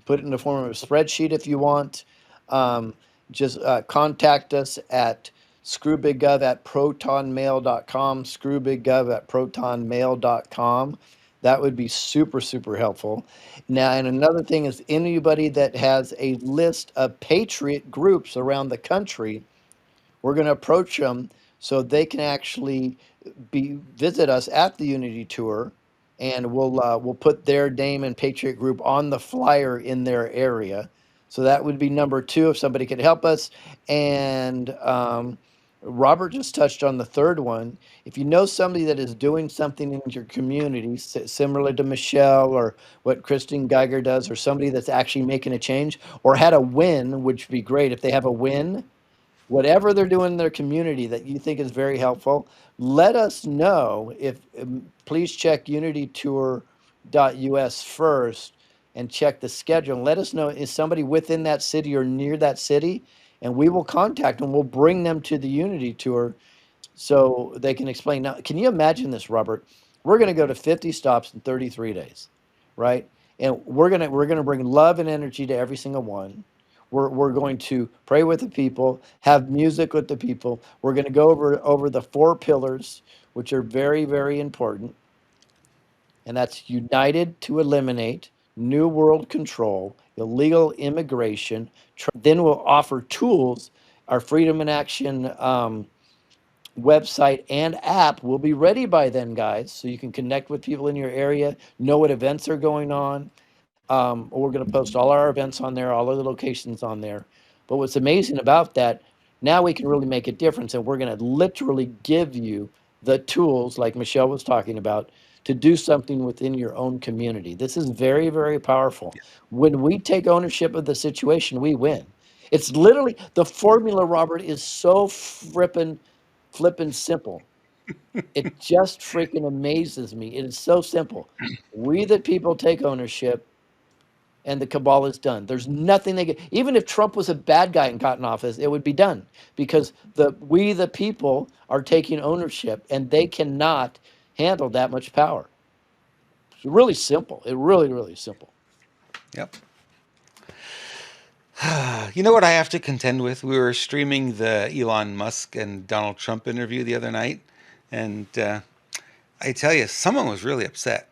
Put it in the form of a spreadsheet if you want. Um, just contact us at screwbiggov at protonmail.com, screwbiggov at protonmail.com. That would be super, super helpful. Now, and another thing is anybody that has a list of patriot groups around the country, we're going to approach them so they can actually visit us at the Unity Tour, and we'll put their name and Patriot Group on the flyer in their area. So that would be number two if somebody could help us. And Robert just touched on the third one. If you know somebody that is doing something in your community, similar to Michelle or what Christine Geiger does, or somebody that's actually making a change or had a win, which would be great if they have a win, whatever they're doing in their community that you think is very helpful, let us know. If please check unitytour.us first and check the schedule and let us know, is somebody within that city or near that city, and we will contact them. We'll bring them to the Unity Tour so they can explain. Now, can you imagine this, Robert? We're going to go to 50 stops in 33 days, right? And we're gonna bring love and energy to every single one. We're going to pray with the people, have music with the people. We're going to go over the four pillars, which are very, very important, and that's united to eliminate, New World Control, illegal immigration. Then we'll offer tools. Our Freedom in Action website and app will be ready by then, guys. So you can connect with people in your area, know what events are going on. We're going to post all our events on there, all of the locations on there. But what's amazing about that, now we can really make a difference, and we're going to literally give you the tools, like Michelle was talking about, to do something within your own community. This is very, very powerful. When we take ownership of the situation, we win. It's literally the formula, Robert, is so flippin' simple. It just freaking amazes me. It is so simple. We, the people, take ownership, and the cabal is done. There's nothing they get. Even if Trump was a bad guy and got in office, it would be done because we, the people, are taking ownership, and they cannot handle that much power. It's really simple. It really, really simple. Yep. You know what I have to contend with? We were streaming the Elon Musk and Donald Trump interview the other night, and I tell you, someone was really upset.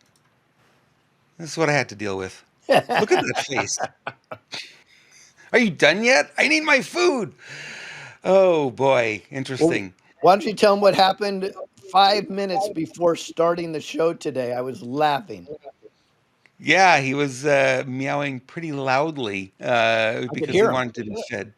This is what I had to deal with. Look at that face. Are you done yet? I need my food. Oh boy, Well, interesting. why don't you tell them what happened 5 minutes before starting the show today? I was laughing. Yeah, he was meowing pretty loudly I could because he hear him. wanted to be fed.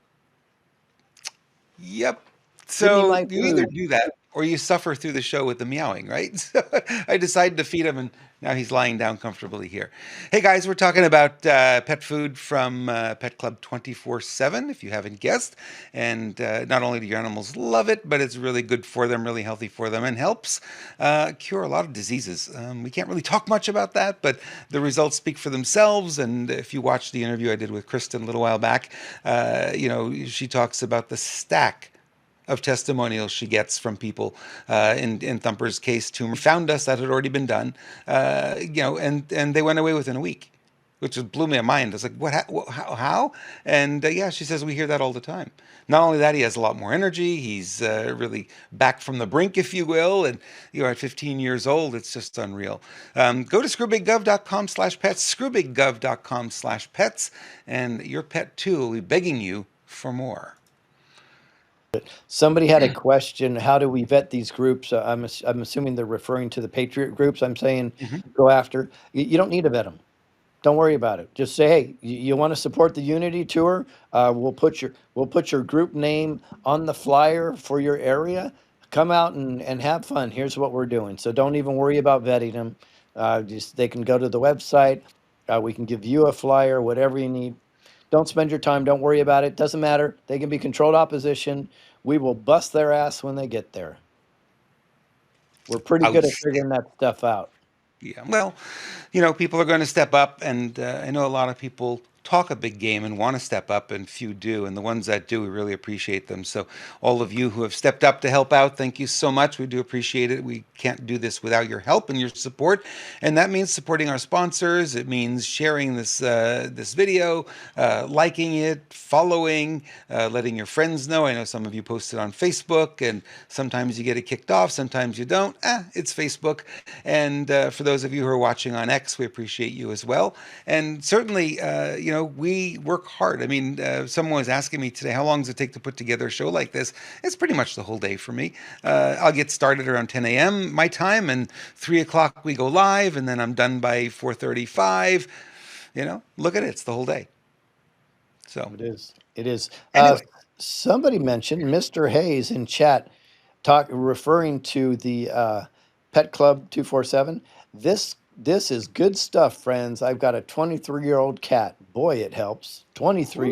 Yep. Give me So my you either food. do that or you suffer through the show with the meowing, right? So I decided to feed him, and now he's lying down comfortably here. Hey guys, we're talking about pet food from Pet Club 24/7, if you haven't guessed. And not only do your animals love it, but it's really good for them, really healthy for them, and helps cure a lot of diseases. We can't really talk much about that, but the results speak for themselves. And if you watched the interview I did with Kristen a little while back, she talks about the stack of testimonials she gets from people. In Thumper's case, tumor found us that had already been done, and they went away within a week, which just blew me a mind. I was like, what? How? And yeah, she says we hear that all the time. Not only that, he has a lot more energy. He's really back from the brink, if you will. And at 15 years old, it's just unreal. Go to screwbiggov.com/pets, screwbiggov.com/pets, and your pet too will be begging you for more. Somebody had a question. How do we vet these groups? I'm assuming they're referring to the Patriot groups. I'm saying Mhm. go after. You don't need to vet them. Don't worry about it. Just say, hey, you want to support the Unity Tour? We'll put your group name on the flyer for your area. Come out and have fun. Here's what we're doing. So don't even worry about vetting them. Just they can go to the website. We can give you a flyer, whatever you need. Don't spend your time. Don't worry about it. Doesn't matter. They can be controlled opposition. We will bust their ass when they get there. We're pretty good at Outstanding. figuring that stuff out. Yeah. Well, people are going to step up, and I know a lot of people talk a big game and want to step up, and few do. And the ones that do, we really appreciate them. So, all of you who have stepped up to help out, thank you so much. We do appreciate it. We can't do this without your help and your support, and that means supporting our sponsors. It means sharing this video, liking it, following, letting your friends know. I know some of you posted on Facebook, and sometimes you get it kicked off, sometimes you don't. It's Facebook. And for those of you who are watching on X, we appreciate you as well. And certainly, we work hard. I mean, someone was asking me today, how long does it take to put together a show like this? It's pretty much the whole day for me. I'll get started around 10 a.m. my time, and 3 o'clock we go live, and then I'm done by 4:35. Look at it. It's the whole day. So It is. It is. anyway, Somebody mentioned Mr. Hayes in chat, referring to the Pet Club 247. This is good stuff, friends. I've got a 23-year-old cat. Boy, it helps. 23